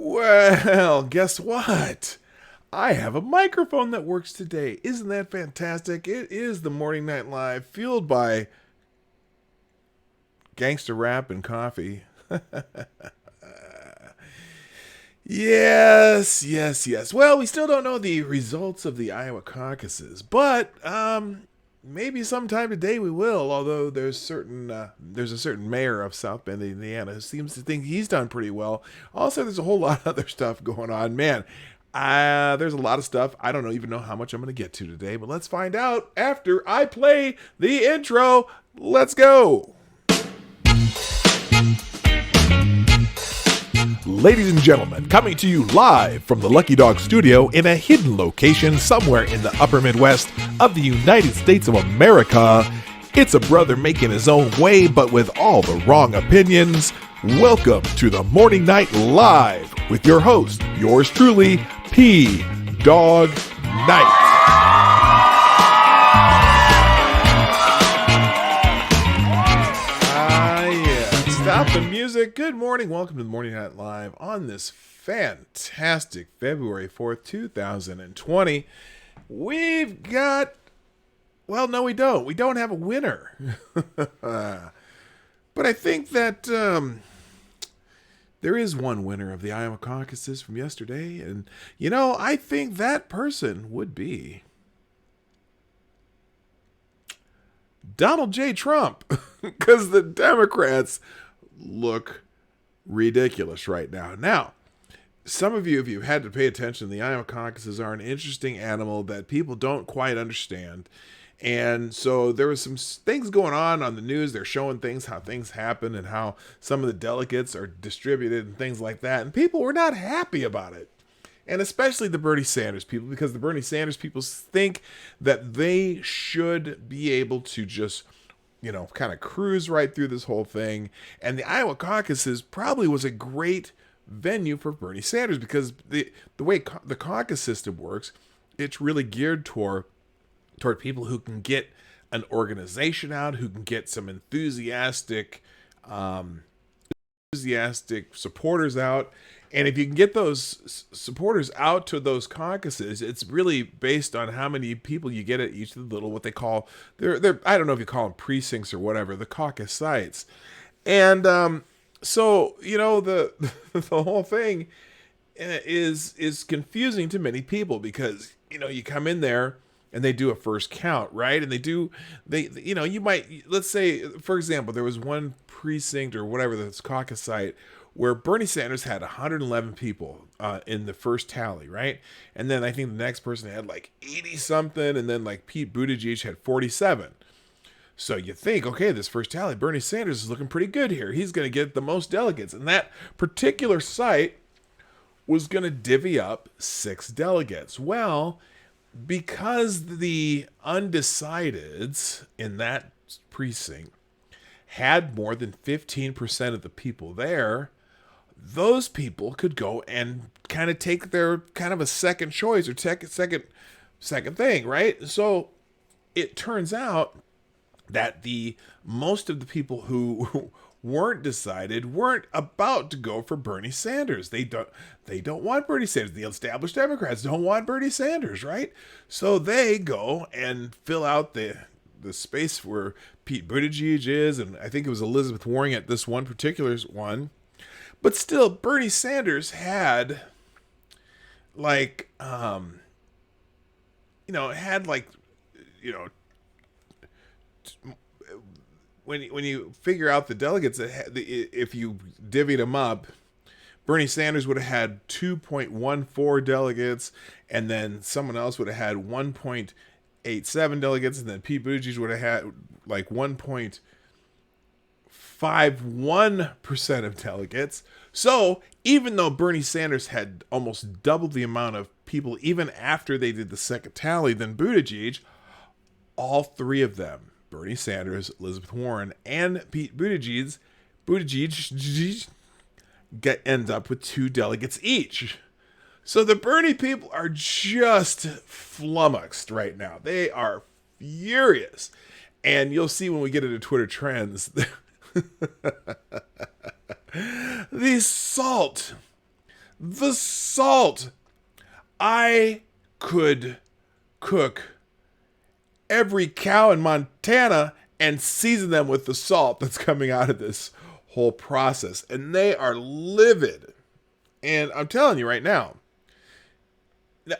Well, guess what? I have a microphone that works today. Isn't that fantastic? It is the Morning Night Live, fueled by gangster rap and coffee. Yes. Well, we still don't know the results of the Iowa caucuses, but maybe sometime today we will. Although there's a certain mayor of South Bend, Indiana, who seems to think he's done pretty well. Also, there's a whole lot of other stuff going on. Man, there's a lot of stuff. I don't even know how much I'm going to get to today, but let's find out after I play the intro. Let's go. Ladies and gentlemen, coming to you live from the Lucky Dog Studio in a hidden location somewhere in the upper Midwest of the United States of America, it's a brother making his own way but with all the wrong opinions. Welcome to the Morning Night Live with your host, yours truly, P. Dog Night. Stop the music. Good morning. Welcome to the Morning Night Live on this fantastic February 4th, 2020. We've got, well, no, we don't. We don't have a winner. But I think that there is one winner of the Iowa Caucuses from yesterday. And, I think that person would be Donald J. Trump. Because the Democrats look ridiculous right now. Now, some of you, if you've had to pay attention, the Iowa caucuses are an interesting animal that people don't quite understand. And so there was some things going on the news. They're showing things, how things happen and how some of the delegates are distributed and things like that. And people were not happy about it. And especially the Bernie Sanders people, because the Bernie Sanders people think that they should be able to just kind of cruise right through this whole thing. And the Iowa caucuses probably was a great venue for Bernie Sanders because the way the caucus system works, it's really geared toward people who can get an organization out, who can get some enthusiastic supporters out. And if you can get those supporters out to those caucuses, it's really based on how many people you get at each of the little, what they call, they're I don't know if you call them precincts or whatever, the caucus sites. And so, the the whole thing is confusing to many people because, you come in there and they do a first count, right? And you might, let's say, for example, there was one precinct or whatever, this caucus site, where Bernie Sanders had 111 people in the first tally, right? And then I think the next person had like 80 something, and then like Pete Buttigieg had 47. So you think, okay, this first tally, Bernie Sanders is looking pretty good here. He's going to get the most delegates. And that particular site was going to divvy up 6 delegates. Well, because the undecideds in that precinct had more than 15% of the people there, those people could go and kind of take their kind of a second choice or take a second thing, right? So it turns out that most of the people who weren't decided weren't about to go for Bernie Sanders. They don't want Bernie Sanders. The established Democrats don't want Bernie Sanders, right? So they go and fill out the space where Pete Buttigieg is, and I think it was Elizabeth Warren at this one particular one. But still, Bernie Sanders had when you figure out the delegates, if you divvied them up, Bernie Sanders would have had 2.14 delegates, and then someone else would have had 1.87 delegates, and then Pete Buttigieg would have had like 1.51% of delegates. So even though Bernie Sanders had almost double the amount of people, even after they did the second tally, than Buttigieg, all three of them, Bernie Sanders, Elizabeth Warren, and Pete Buttigieg ends up with 2 delegates each. So the Bernie people are just flummoxed right now. They are furious. And you'll see when we get into Twitter trends, the salt The salt. I could cook every cow in Montana and season them with the salt that's coming out of this whole process. And they are livid. And I'm telling you right now.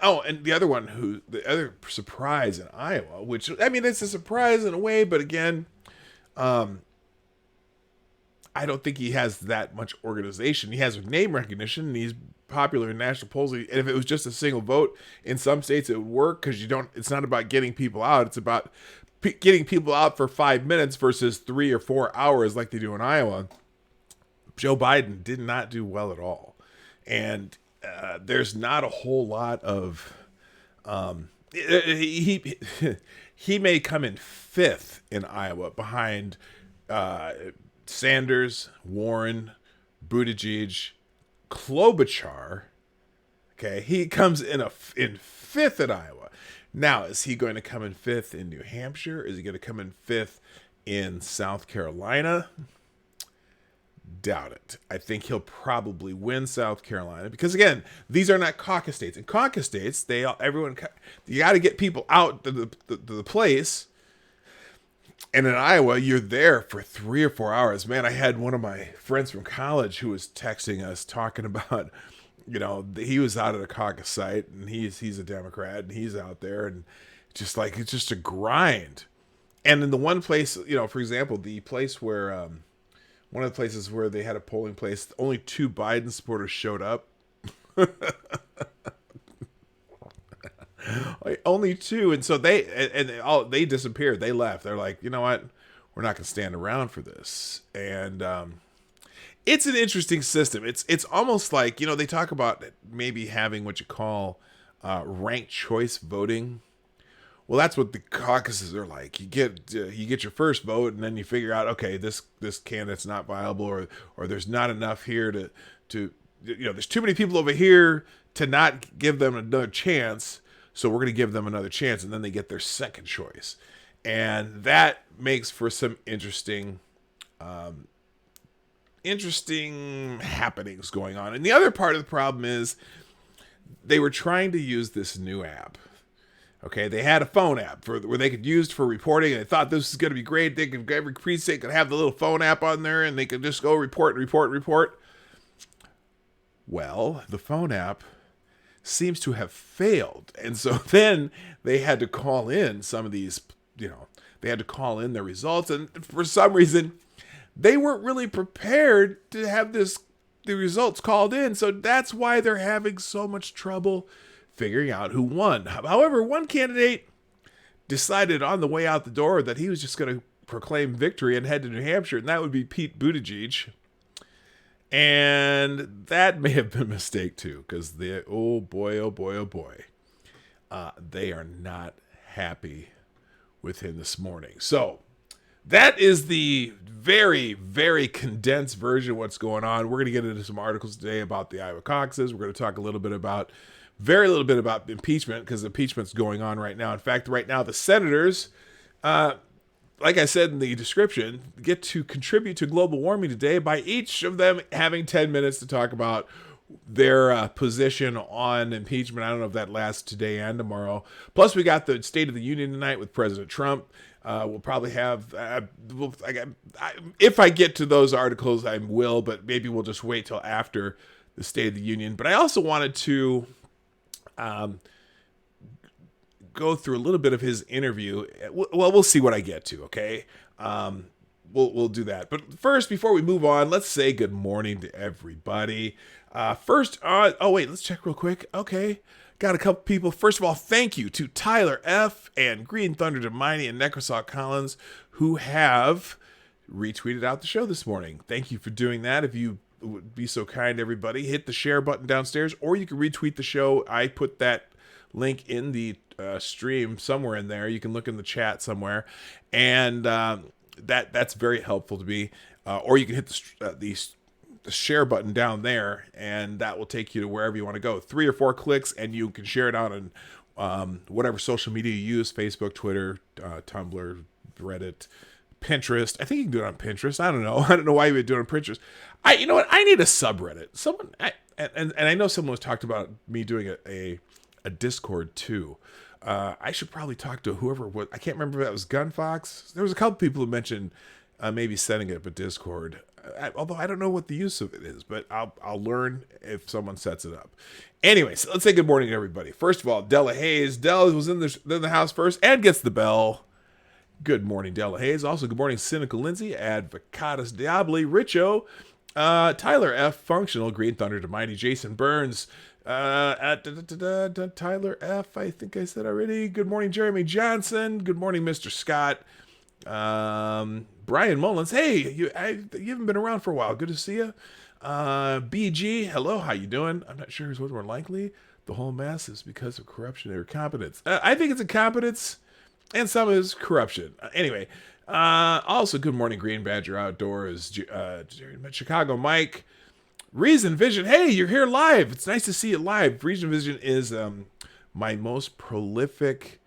Oh, and the other surprise in Iowa, which, I mean, it's a surprise in a way, but again, I don't think he has that much organization. He has name recognition, and he's popular in national polls. And if it was just a single vote, in some states it would work because you don't. It's not about getting people out. It's about getting people out for 5 minutes versus 3 or 4 hours like they do in Iowa. Joe Biden did not do well at all, and there's not a whole lot of. He he may come in fifth in Iowa behind. Sanders, Warren, Buttigieg, Klobuchar. Okay, he comes in fifth in Iowa. Now, is he going to come in fifth in New Hampshire? Is he going to come in fifth in South Carolina? Doubt it. I think he'll probably win South Carolina because, again, these are not caucus states. In caucus states, you got to get people out to the place. And in Iowa, you're there for 3 or 4 hours. Man, I had one of my friends from college who was texting us talking about, he was out at a caucus site, and he's a Democrat, and he's out there, and just like it's just a grind. And in the one place, for example, the place where one of the places where they had a polling place, only 2 Biden supporters showed up. Like, only 2, and so they disappeared. They left. They're like, you know what? We're not going to stand around for this. And it's an interesting system. It's almost like, they talk about maybe having what you call ranked choice voting. Well, that's what the caucuses are like. You get your first vote, and then you figure out, okay, this candidate's not viable, or there's not enough here to there's too many people over here to not give them another chance. So we're going to give them another chance, and then they get their second choice. And that makes for some interesting happenings going on. And the other part of the problem is they were trying to use this new app. Okay, they had a phone app where they could use for reporting, and they thought this was going to be great. Every precinct could have the little phone app on there, and they could just go report. Well, the phone app seems to have failed. And so then they had to call in some of these, they had to call in their results. And for some reason, they weren't really prepared to have the results called in. So that's why they're having so much trouble figuring out who won. However, one candidate decided on the way out the door that he was just going to proclaim victory and head to New Hampshire, and that would be Pete Buttigieg. And that may have been a mistake too, because oh boy, they are not happy with him this morning. So that is the very, very condensed version of what's going on. We're going to get into some articles today about the Iowa Caucuses. We're going to talk very little bit about impeachment, because impeachment's going on right now. In fact, right now the senators, like I said in the description, get to contribute to global warming today by each of them having 10 minutes to talk about their position on impeachment. I don't know if that lasts today and tomorrow. Plus, we got the State of the Union tonight with President Trump. We'll probably have, if I get to those articles, I will, but maybe we'll just wait till after the State of the Union. But I also wanted to go through a little bit of his interview. Well, we'll see what I get to, okay? We'll do that. But first, before we move on, let's say good morning to everybody. Let's check real quick. Okay, got a couple people. First of all, thank you to Tyler F. and Green Thunder Demini and Necrosaw Collins, who have retweeted out the show this morning. Thank you for doing that. If you would be so kind, everybody, hit the share button downstairs, or you can retweet the show. I put that link in the stream somewhere in there. You can look in the chat somewhere, and that's very helpful to me. Or you can hit the share button down there, and that will take you to wherever you want to go. 3 or 4 clicks, and you can share it out on whatever social media you use: Facebook, Twitter, Tumblr, Reddit, Pinterest. I think you can do it on Pinterest. I don't know. I don't know why you would do it on Pinterest. You know what? I need a subreddit. and I know someone was talked about me doing a Discord too. I should probably talk to whoever was. I can't remember if that was Gunfox. There was a couple people who mentioned maybe setting it up a Discord. Although I don't know what the use of it is, but I'll learn if someone sets it up. Anyways, let's say good morning to everybody. First of all, Della Hayes. Della was in the house first and gets the bell. Good morning, Della Hayes. Also, good morning, Cynical Lindsay, Advocatus Diabli, Richo, Tyler F. Functional, Green Thunder to Mighty, Jason Burns, Tyler F. I think I said already. Good morning, Jeremy Johnson. Good morning, Mr. Scott. Brian Mullins. Hey, you haven't been around for a while. Good to see you. BG. Hello. How you doing? I'm not sure what's more likely. The whole mess is because of corruption or incompetence. I think it's incompetence and some is corruption. Anyway. Also, good morning, Green Badger Outdoors. Chicago Mike. Reason Vision. Hey, you're here live. It's nice to see you live. Reason Vision is my most prolific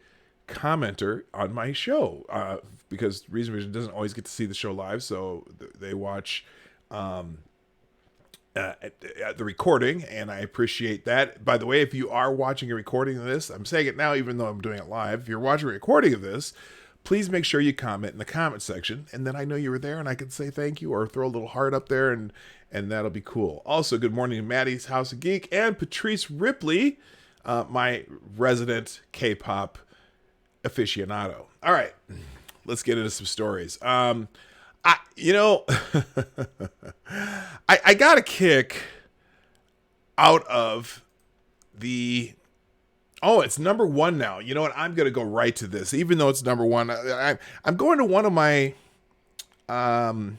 commenter on my show because Reason Vision doesn't always get to see the show live, so they watch the recording, and I appreciate that. By the way, if you are watching a recording of this, I'm saying it now even though I'm doing it live, if you're watching a recording of this, please make sure you comment in the comment section, and then I know you were there and I can say thank you or throw a little heart up there, and that'll be cool. Also, good morning to Maddie's House of Geek and Patrice Ripley, my resident K-pop aficionado. All right, let's get into some stories. I got a kick out of the... Oh, it's number one now. You know what? I'm going to go right to this, even though it's number one. I'm going to one of my... I'm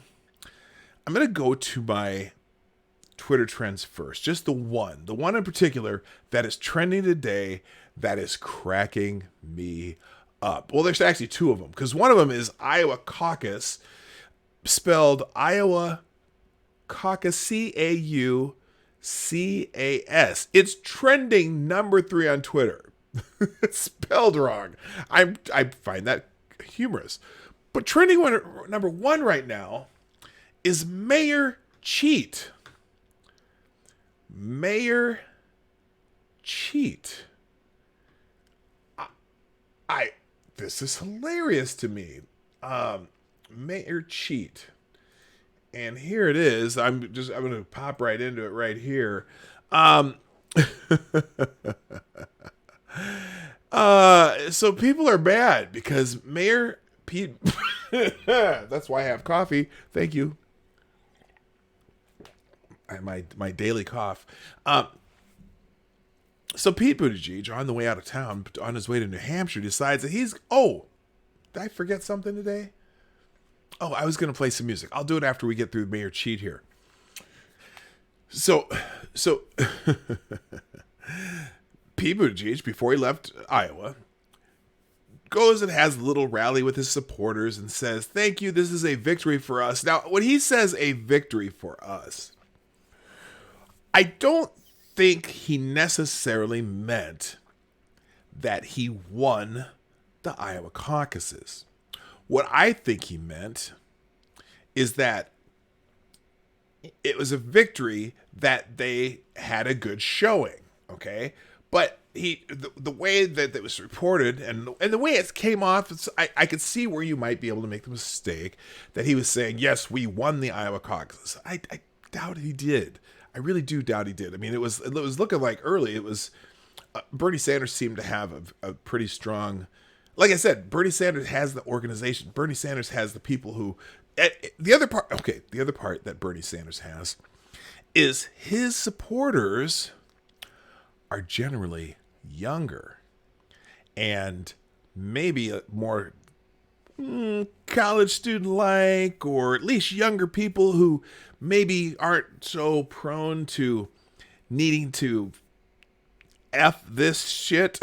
going to go to my Twitter trends first. Just the one in particular that is trending today that is cracking me up. Well, there's actually two of them, because one of them is Iowa Caucus, spelled Iowa Caucus, C-A-U-C-A-S. It's trending number 3 on Twitter. It's spelled wrong. I find that humorous. But trending number 1 right now is Mayor Cheat. Mayor Cheat. This is hilarious to me. Mayor Cheat. And here it is. I'm going to pop right into it right here. So people are bad because Mayor Pete, that's why I have coffee. Thank you. My daily cough. So Pete Buttigieg, on the way out of town, on his way to New Hampshire, decides that did I forget something today? Oh, I was going to play some music. I'll do it after we get through Mayor Cheat here. So Pete Buttigieg, before he left Iowa, goes and has a little rally with his supporters and says, "Thank you, this is a victory for us." Now, when he says a victory for us, I don't think he necessarily meant that he won the Iowa caucuses. What I think he meant is that it was a victory that they had a good showing, okay? But the way that it was reported and the way it came off, I could see where you might be able to make the mistake that he was saying, yes, we won the Iowa caucuses. I doubt he did. I really do doubt he did. I mean, it was looking like early. It was Bernie Sanders seemed to have a pretty strong... Like I said, Bernie Sanders has the organization. Bernie Sanders has the people who... The other part that Bernie Sanders has is his supporters are generally younger and maybe more college student-like, or at least younger people who maybe aren't so prone to needing to F this shit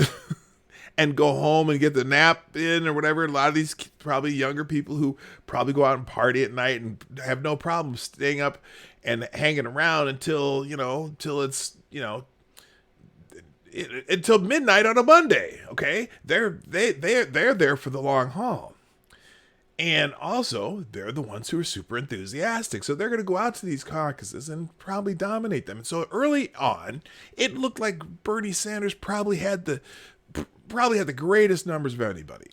and go home and get the nap in or whatever. A lot of these probably younger people who probably go out and party at night and have no problem staying up and hanging around until until midnight on a Monday. Okay, they're there for the long haul. And also, they're the ones who are super enthusiastic. So they're going to go out to these caucuses and probably dominate them. And so early on, it looked like Bernie Sanders probably had the greatest numbers of anybody.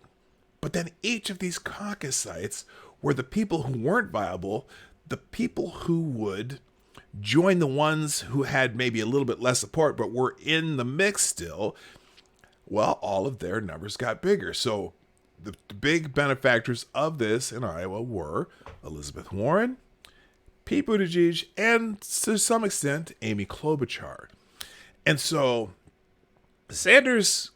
But then each of these caucus sites were the people who weren't viable, the people who would join the ones who had maybe a little bit less support but were in the mix still. Well, all of their numbers got bigger. So the big benefactors of this in Iowa were Elizabeth Warren, Pete Buttigieg, and to some extent, Amy Klobuchar. And so Sanders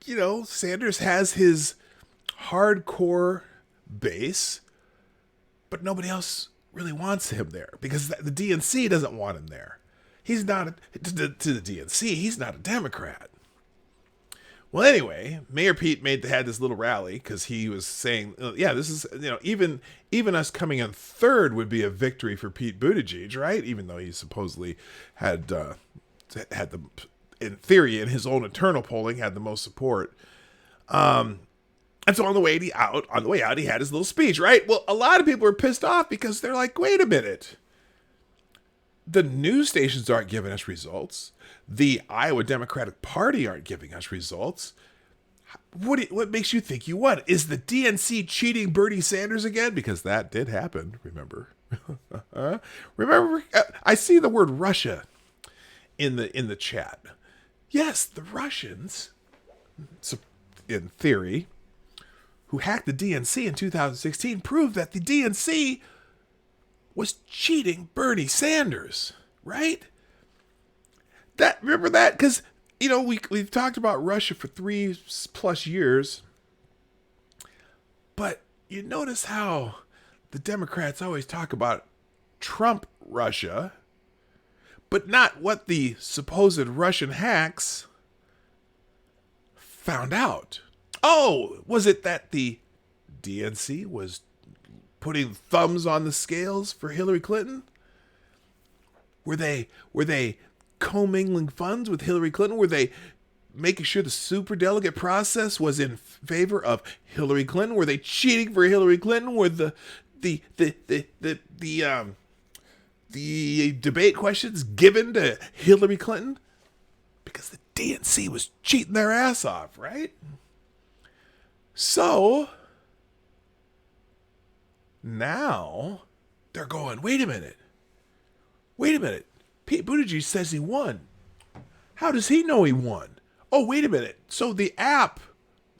has his hardcore base, but nobody else really wants him there because the DNC doesn't want him there. He's not, to the DNC, he's not a Democrat. Well, anyway, Mayor Pete had this little rally because he was saying, this is, even us coming in third would be a victory for Pete Buttigieg, right? Even though he supposedly had in theory, in his own internal polling, had the most support. And so on the way out, he had his little speech, right? Well, a lot of people are pissed off because they're like, wait a minute. The news stations aren't giving us results. The Iowa Democratic Party aren't giving us results. What makes you think you won? Is the DNC cheating Bernie Sanders again? Because that did happen, remember. Remember, I see the word Russia in the chat. Yes, the Russians, in theory, who hacked the DNC in 2016, proved that the DNC was cheating Bernie Sanders, right? Remember that? Because, we've talked about Russia for 3+ years, but you notice how the Democrats always talk about Trump Russia, but not what the supposed Russian hacks found out. Oh, was it that the DNC was putting thumbs on the scales for Hillary Clinton? Were they commingling funds with Hillary Clinton? Were they making sure the superdelegate process was in favor of Hillary Clinton? Were they cheating for Hillary Clinton? Were the debate questions given to Hillary Clinton? Because the DNC was cheating their ass off, right? So now they're going, wait a minute. Pete Buttigieg says he won. How does he know he won? Oh, wait a minute. So the app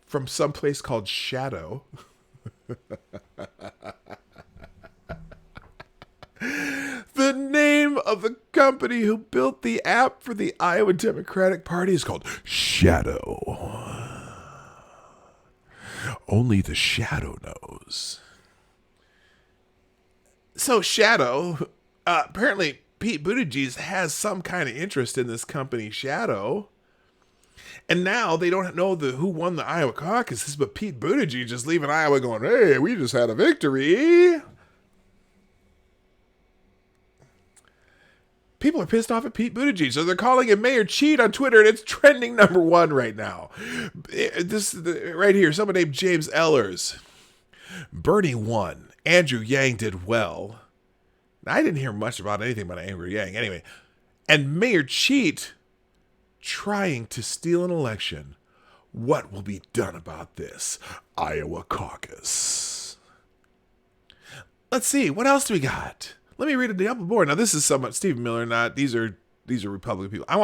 from someplace called Shadow the name of the company who built the app for the Iowa Democratic Party is called Shadow. Only the Shadow knows. So Shadow, apparently Pete Buttigieg has some kind of interest in this company Shadow. And now they don't know who won the Iowa caucuses, but Pete Buttigieg is leaving Iowa going, hey, we just had a victory. People are pissed off at Pete Buttigieg, so they're calling him Mayor Cheat on Twitter, and it's trending #1 right now. This right here, someone named James Ellers. Bernie won. Andrew Yang did well. I didn't hear much about anything about Andrew Yang. Anyway, and Mayor Cheat trying to steal an election. What will be done about this? Iowa caucus. Let's see. What else do we got? Let me read it up more. Now, this is somewhat Stephen Miller. Not these are Republican people. I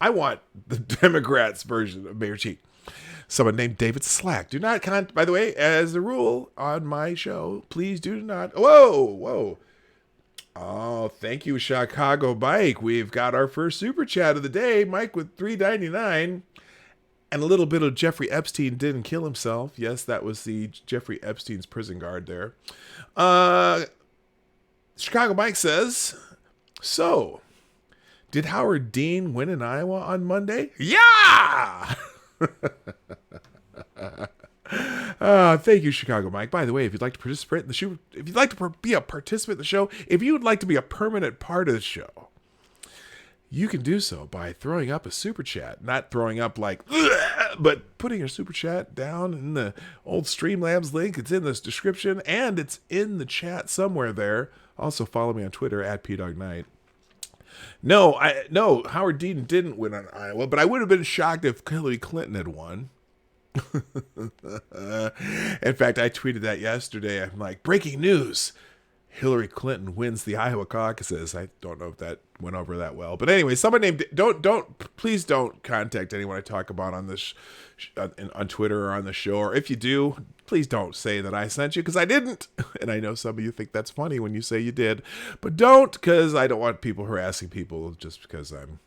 want the Democrats' version of Mayor Cheat. Someone named David Slack. Do not by the way, as a rule on my show, please do not. Whoa. Oh, thank you, Chicago Mike. We've got our first super chat of the day. Mike with $3.99. And a little bit of Jeffrey Epstein didn't kill himself. Yes, that was the Jeffrey Epstein's prison guard there. Chicago Mike says, so, did Howard Dean win in Iowa on Monday? Yeah! Thank you, Chicago Mike. By the way, if you'd like to participate in the show, if you'd like to be a participant in the show, if you would like to be a permanent part of the show, you can do so by throwing up a super chat. Not throwing up like, But putting your super chat down in the old Streamlabs link, it's in this description and it's in the chat somewhere there. Also follow me on Twitter at PDogKnight. No, Howard Dean didn't win on Iowa, but I would have been shocked if Hillary Clinton had won. In fact, I tweeted that yesterday. I'm like, breaking news. Hillary Clinton wins the Iowa caucuses. I don't know if that went over that well, but anyway, someone named please don't contact anyone I talk about on this on Twitter or on the show, or if you do, please don't say that I sent you, because I didn't. And I know some of you think that's funny when you say you did, but don't, because I don't want people harassing people just because I'm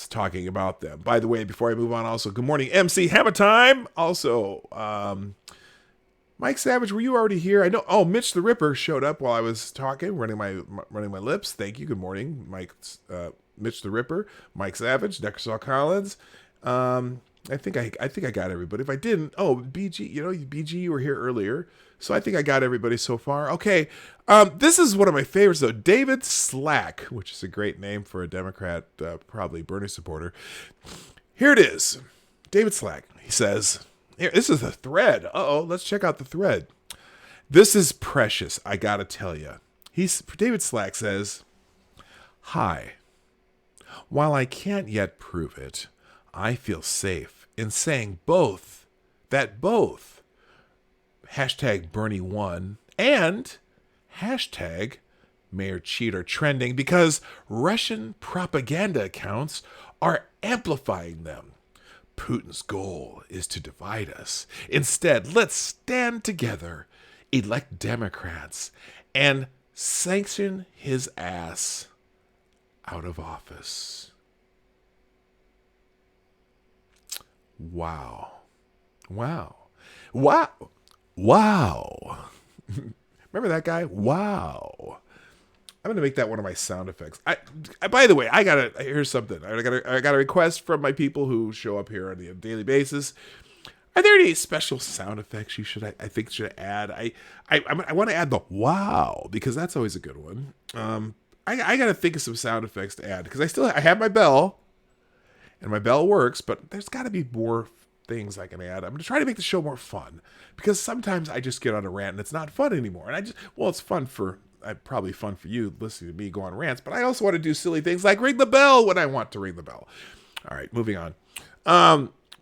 talking about them. By the way, before I move on, also good morning, MC Hammer Time. Also, Mike Savage, were you already here? I know. Oh, Mitch the Ripper showed up while I was talking, running my lips. Thank you. Good morning, Mike. Mitch the Ripper, Mike Savage, Neckersaw Collins. I think I got everybody. If I didn't, BG, BG, you were here earlier, so I think I got everybody so far. Okay, this is one of my favorites though. David Slack, which is a great name for a Democrat, probably Bernie supporter. Here it is. David Slack. He says. Here, this is a thread. Let's check out the thread. This is precious, I gotta tell you. David Slack says, "Hi. While I can't yet prove it, I feel safe in saying that both hashtag Bernie won and hashtag Mayor Cheat are trending because Russian propaganda accounts are amplifying them. Putin's goal is to divide us. Instead, let's stand together, elect Democrats, and sanction his ass out of office." Wow. Remember that guy? Wow. I'm gonna make that one of my sound effects. By the way, here's something. I got a request from my people who show up here on a daily basis. Are there any special sound effects you should add? I want to add the wow, because that's always a good one. I gotta think of some sound effects to add, because I have my bell, and my bell works, but there's got to be more things I can add. I'm gonna try to make the show more fun, because sometimes I just get on a rant and it's not fun anymore. And it's fun for. Probably fun for you listening to me go on rants, but I also want to do silly things like ring the bell when I want to ring the bell. All right, moving on.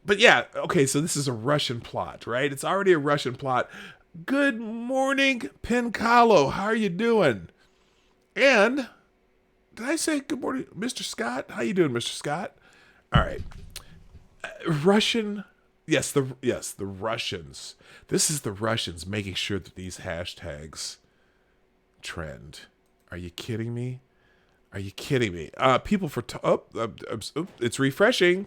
But yeah, okay, so this is a Russian plot, right? It's already a Russian plot. Good morning, Pincalo. How are you doing? And did I say good morning, Mr. Scott? How you doing, Mr. Scott? All right. Russian. Yes, the Russians. This is the Russians making sure that these hashtags trend. Are you kidding me? People for it's refreshing.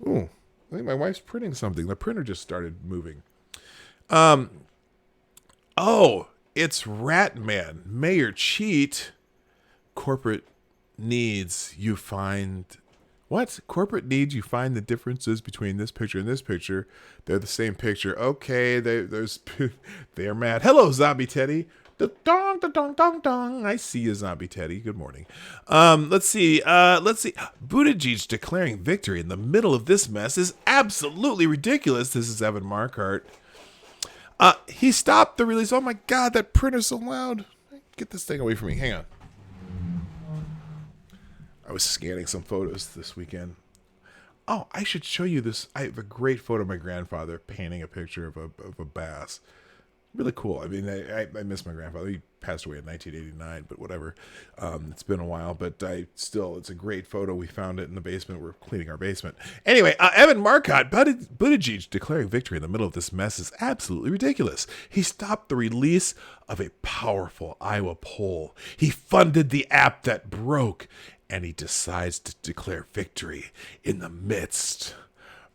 Ooh, I think my wife's printing something. The printer just started moving. It's Ratman. Mayor Cheat. Corporate needs you find. What? Corporate needs you find the differences between this picture and this picture. They're the same picture. Okay, they're mad. Hello, Zombie Teddy. Da-dong. I see you, Zombie Teddy. Good morning. Let's see. Buttigieg declaring victory in the middle of this mess is absolutely ridiculous. This is Evan Markart. He stopped the release. Oh my God, that printer's so loud. Get this thing away from me. Hang on. I was scanning some photos this weekend. Oh, I should show you this. I have a great photo of my grandfather painting a picture of a bass. Really cool. I mean, I miss my grandfather. He passed away in 1989, but whatever. It's been a while, but it's a great photo. We found it in the basement. We're cleaning our basement. Anyway, Evan Marcotte, Buttigieg declaring victory in the middle of this mess is absolutely ridiculous. He stopped the release of a powerful Iowa poll. He funded the app that broke, and he decides to declare victory in the midst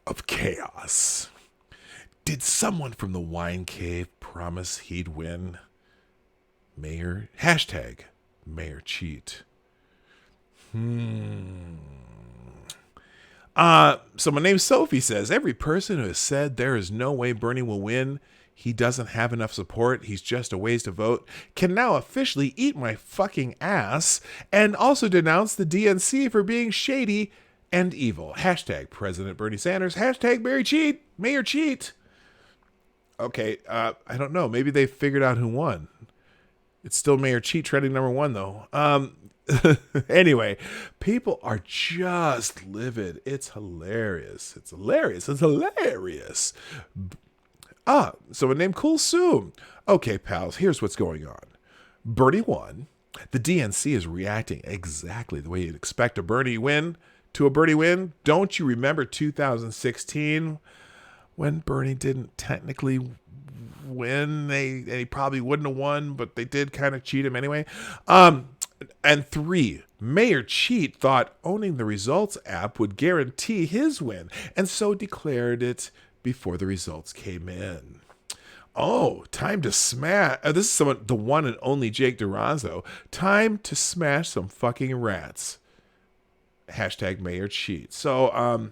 of chaos. Did someone from the wine cave promise he'd win? Hashtag Mayor Cheat. Someone named Sophie says, every person who has said there is no way Bernie will win, he doesn't have enough support, he's just a waste to vote, can now officially eat my fucking ass and also denounce the DNC for being shady and evil. Hashtag President Bernie Sanders. Hashtag Mayor Cheat. Okay, I don't know. Maybe they figured out who won. It's still Mayor Cheat trending number one, though. Anyway, people are just livid. It's hilarious. It's hilarious. It's hilarious. Someone named Cool Sue. Okay, pals, here's what's going on. Bernie won. The DNC is reacting exactly the way you'd expect a Bernie win to a Bernie win. Don't you remember 2016 when Bernie didn't technically win? He probably wouldn't have won, but they did kind of cheat him anyway. And 3, Mayor Cheat thought owning the results app would guarantee his win, and so declared it before the results came in. Oh, time to smash. This is the one and only Jake Duranzo. Time to smash some fucking rats. Hashtag Mayor Cheat. So,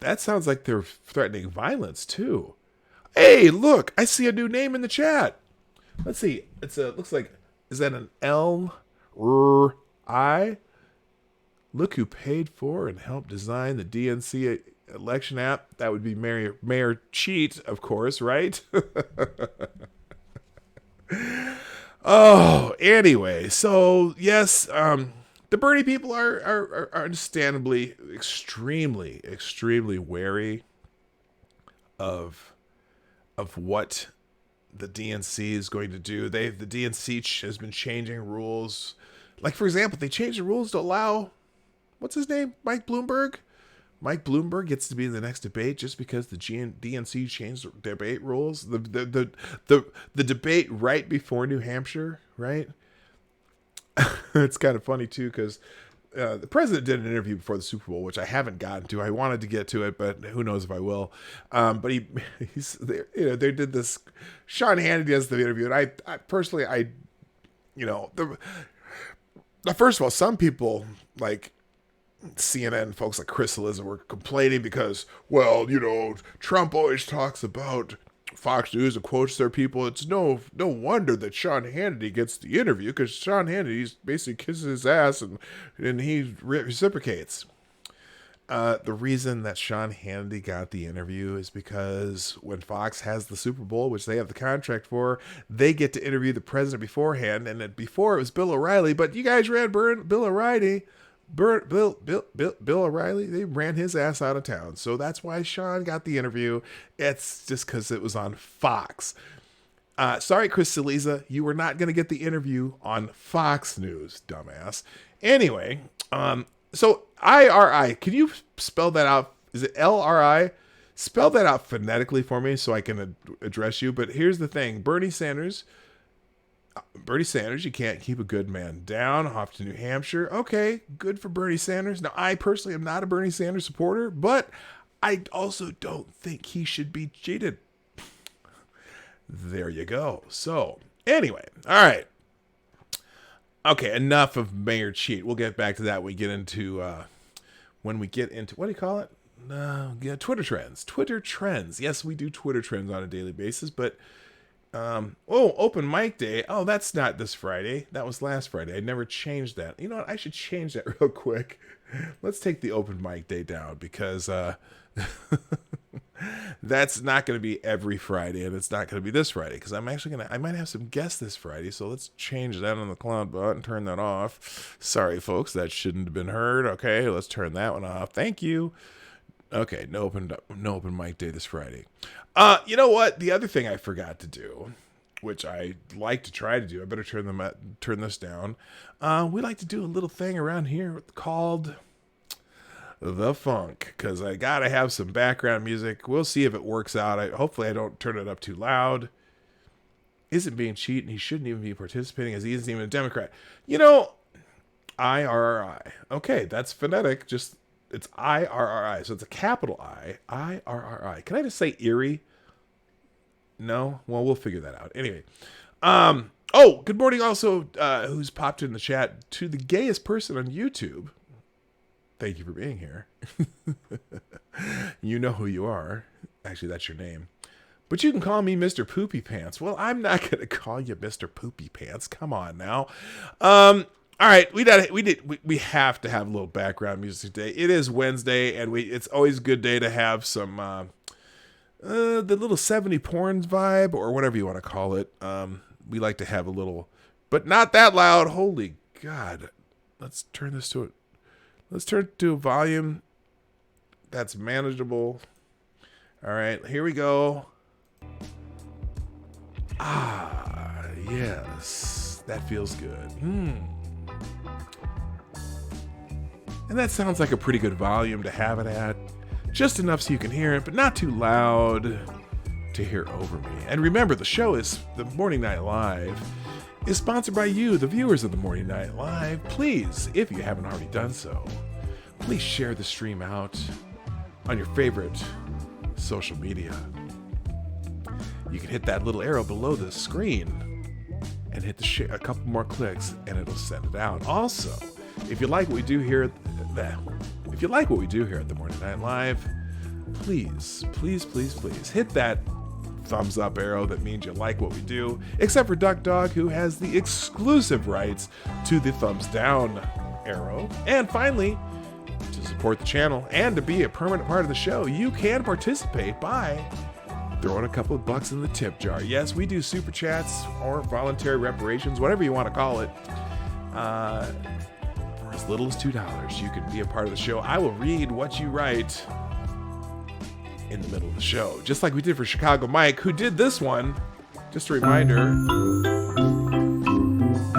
that sounds like they're threatening violence too. Hey, look, I see a new name in the chat. Let's see. Looks like, is that an L-R-I? Look who paid for and helped design the DNC election app. That would be Mayor Cheat, of course, right? Oh, anyway, so yes, the Bernie people are understandably extremely wary of what the DNC is going to do. The DNC has been changing rules. Like, for example, they changed the rules to allow, what's his name? Mike Bloomberg gets to be in the next debate just because the DNC changed the debate rules. The debate right before New Hampshire, right? It's kind of funny too, because the president did an interview before the Super Bowl, which I haven't gotten to. I wanted to get to it, but who knows if I will. But he's they did this. Sean Hannity does the interview, and I personally, first of all, some people like CNN folks like Chris Eliza were complaining because, well, Trump always talks about Fox News and quotes their people. It's no wonder that Sean Hannity gets the interview, because Sean Hannity basically kisses his ass and he reciprocates. The reason that Sean Hannity got the interview is because when Fox has the Super Bowl, which they have the contract for, they get to interview the president beforehand. And before it was Bill O'Reilly, but you guys ran Bill O'Reilly. Bill O'Reilly, they ran his ass out of town. So that's why Sean got the interview. It's just because it was on Fox. Sorry, Chris Eliza, you were not going to get the interview on Fox News, dumbass. Anyway, so IRI, can you spell that out? Is it LRI? Spell that out phonetically for me so I can address you. But here's the thing. Bernie Sanders, you can't keep a good man down. Off to New Hampshire. Okay, good for Bernie Sanders. Now, I personally am not a Bernie Sanders supporter, but I also don't think he should be cheated. There you go. So, anyway, all right. Okay, enough of Mayor Cheat. We'll get back to that when we get into, what do you call it? Twitter trends. Twitter trends. Yes, we do Twitter trends on a daily basis, but open mic day. Oh, that's not this Friday. That was last Friday. I never changed that. You know what? I should change that real quick. Let's take the open mic day down, because that's not going to be every Friday, and it's not going to be this Friday, because I might have some guests this Friday. So let's change that on the cloud button, turn that off. Sorry, folks, that shouldn't have been heard. Okay, let's turn that one off. Thank you. Okay, no open mic day this Friday. You know what? The other thing I forgot to do, which I like to try to do, I better turn this down. We like to do a little thing around here called the funk, because I gotta have some background music. We'll see if it works out. Hopefully I don't turn it up too loud. Isn't being cheating. He shouldn't even be participating, as he isn't even a Democrat. IRRI. Okay, that's phonetic. It's IRRI, so it's a capital I. IRRI. Can I just say Erie? No? Well, we'll figure that out. Anyway. Good morning also, who's popped in the chat, to the gayest person on YouTube. Thank you for being here. You know who you are. Actually, that's your name. But you can call me Mr. Poopy Pants. Well, I'm not going to call you Mr. Poopy Pants. Come on now. All right, we have to have a little background music today. It is Wednesday, and it's always a good day to have some the little 70 porns vibe or whatever you want to call it. We like to have a little, but not that loud. Holy God! Let's turn this to it. Let's turn it to a volume that's manageable. All right, here we go. Ah, yes, that feels good. And that sounds like a pretty good volume to have it at. Just enough so you can hear it, but not too loud to hear over me. And remember, the show is the Morning Night Live is sponsored by you, the viewers of the Morning Night Live. Please, if you haven't already done so, please share the stream out on your favorite social media. You can hit that little arrow below the screen and hit a couple more clicks, and it'll send it out. Also, if you like what we do here at the Morning Night Live, please hit that thumbs up arrow. That means you like what we do, except for Duck Dog, who has the exclusive rights to the thumbs down arrow. And finally, to support the channel and to be a permanent part of the show, you can participate by throwing a couple of bucks in the tip jar. Yes, we do super chats or voluntary reparations, whatever you want to call it. For as little as $2, you can be a part of the show. I will read what you write in the middle of the show, just like we did for Chicago Mike, who did this one. Just a reminder.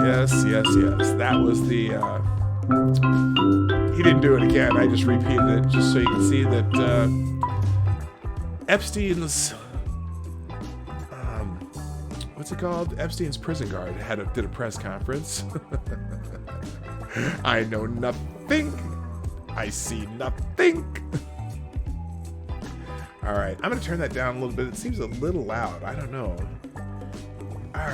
Yes. That was the... he didn't do it again. I just repeated it just so you can see that Epstein's... what's it called? Epstein's prison guard did a press conference. I know nothing. I see nothing. All right, I'm gonna turn that down a little bit. It seems a little loud. I don't know. All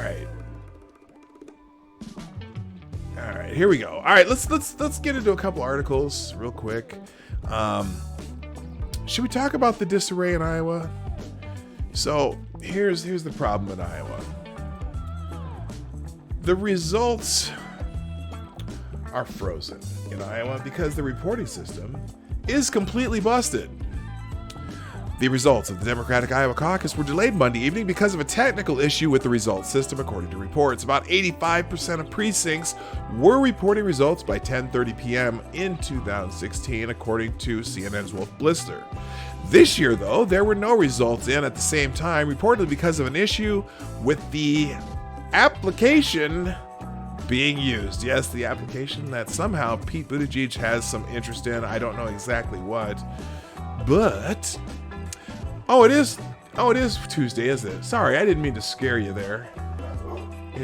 right, here we go. All right, let's get into a couple articles real quick. Should we talk about the disarray in Iowa? So here's the problem in Iowa. The results are frozen in Iowa because the reporting system is completely busted. The results of the Democratic Iowa Caucus were delayed Monday evening because of a technical issue with the results system, according to reports. About 85% of precincts were reporting results by 10:30 p.m. in 2016, according to CNN's Wolf Blister. This year, though, there were no results in at the same time, reportedly because of an issue with the application being used. Yes, the application that somehow Pete Buttigieg has some interest in. I don't know exactly what, but... Oh, it is Tuesday, isn't it? Sorry, I didn't mean to scare you there.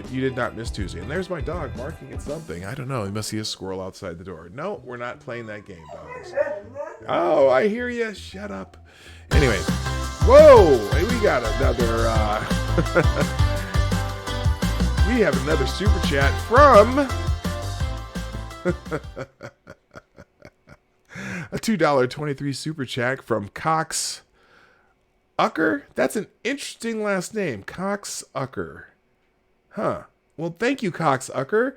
You did not miss Tuesday. And there's my dog barking at something. I don't know. He must see a squirrel outside the door. No, we're not playing that game, dogs. Oh, I hear you. Shut up. Anyway. Whoa! We got another... we have another super chat from... a $2.23 super chat from Cox... Ucker? That's an interesting last name. Cox Ucker. Huh. Well, thank you, Cox Ucker,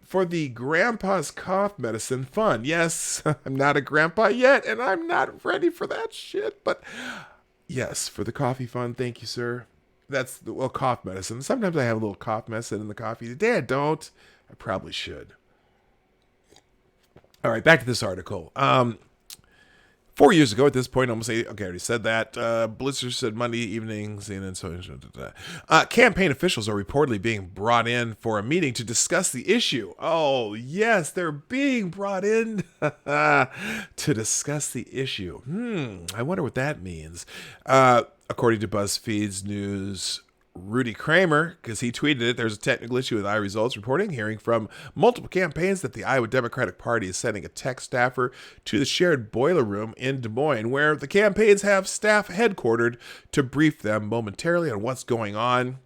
for the Grandpa's Cough Medicine Fund. Yes, I'm not a grandpa yet, and I'm not ready for that shit, but yes, for the coffee fund, thank you, sir. That's, well, cough medicine. Sometimes I have a little cough medicine in the coffee. Today I don't. I probably should. All right, back to this article. 4 years ago, at this point, almost 8, okay, I already said that. Blitzer said Monday evenings, and then so campaign officials are reportedly being brought in for a meeting to discuss the issue. Oh, yes, they're being brought in to discuss the issue. I wonder what that means. According to BuzzFeed's news, Rudy Kramer, because he tweeted it, there's a technical issue with Iowa results reporting, hearing from multiple campaigns that the Iowa Democratic Party is sending a tech staffer to the shared boiler room in Des Moines, where the campaigns have staff headquartered to brief them momentarily on what's going on.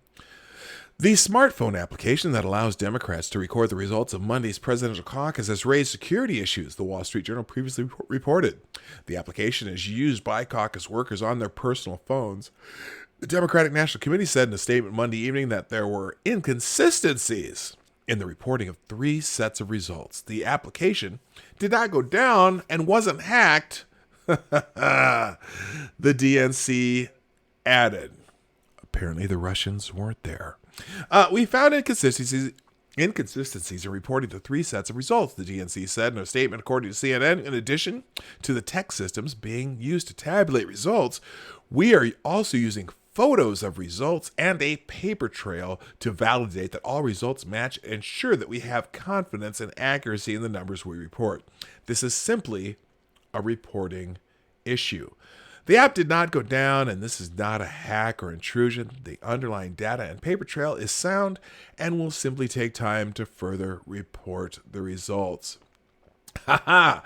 The smartphone application that allows Democrats to record the results of Monday's presidential caucus has raised security issues, the Wall Street Journal previously reported. The application is used by caucus workers on their personal phones. The Democratic National Committee said in a statement Monday evening that there were inconsistencies in the reporting of 3 sets of results. The application did not go down and wasn't hacked, the DNC added. Apparently the Russians weren't there. We found inconsistencies in reporting the 3 sets of results, the DNC said in a statement according to CNN. In addition to the tech systems being used to tabulate results, we are also using photos of results and a paper trail to validate that all results match and ensure that we have confidence and accuracy in the numbers we report. This is simply a reporting issue. The app did not go down, and this is not a hack or intrusion. The underlying data and paper trail is sound and will simply take time to further report the results. But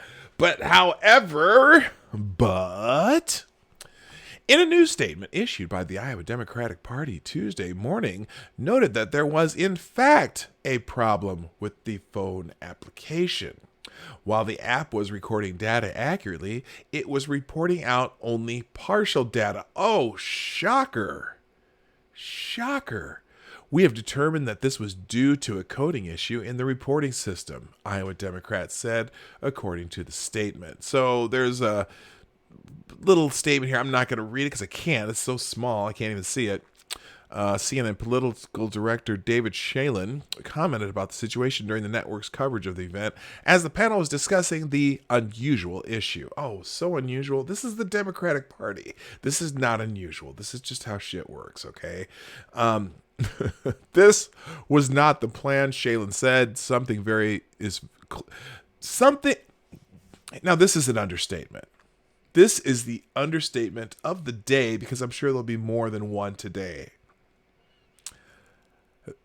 in a news statement issued by the Iowa Democratic Party Tuesday morning, noted that there was in fact a problem with the phone application. While the app was recording data accurately, it was reporting out only partial data. Oh, shocker. Shocker. We have determined that this was due to a coding issue in the reporting system, Iowa Democrats said, according to the statement. So there's a little statement here. I'm not going to read it because I can't. It's so small, I can't even see it. CNN political director David Shalin commented about the situation during the network's coverage of the event as the panel was discussing the unusual issue. Oh, so unusual. This is the Democratic Party. This is not unusual. This is just how shit works, okay? This was not the plan, Shalin said. Now, this is an understatement. This is the understatement of the day because I'm sure there'll be more than one today.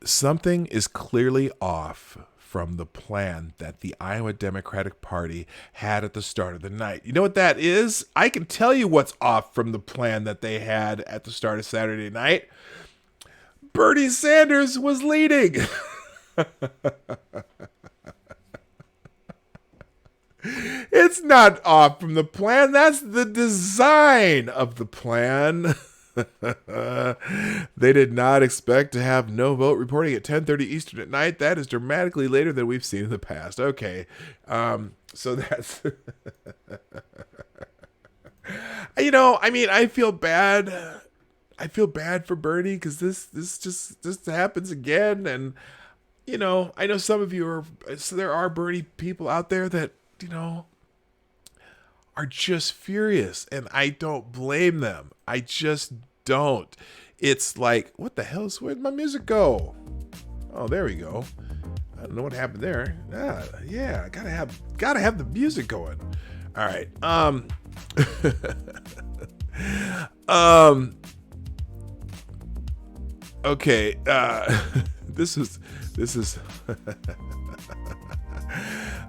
Something is clearly off from the plan that the Iowa Democratic Party had at the start of the night. You know what that is? I can tell you what's off from the plan that they had at the start of Saturday night. Bernie Sanders was leading. It's not off from the plan. That's the design of the plan. They did not expect to have no vote reporting at 10:30 Eastern at night. That is dramatically later than we've seen in the past. Okay. So that's... I feel bad. I feel bad for Bernie because this happens again. And, I know some of you there are Bernie people out there that, are just furious, and I don't blame them. I just don't. It's like, what the hell? Where'd my music go? Oh, there we go. I don't know what happened there. Yeah, gotta have the music going. All right. Okay. This is.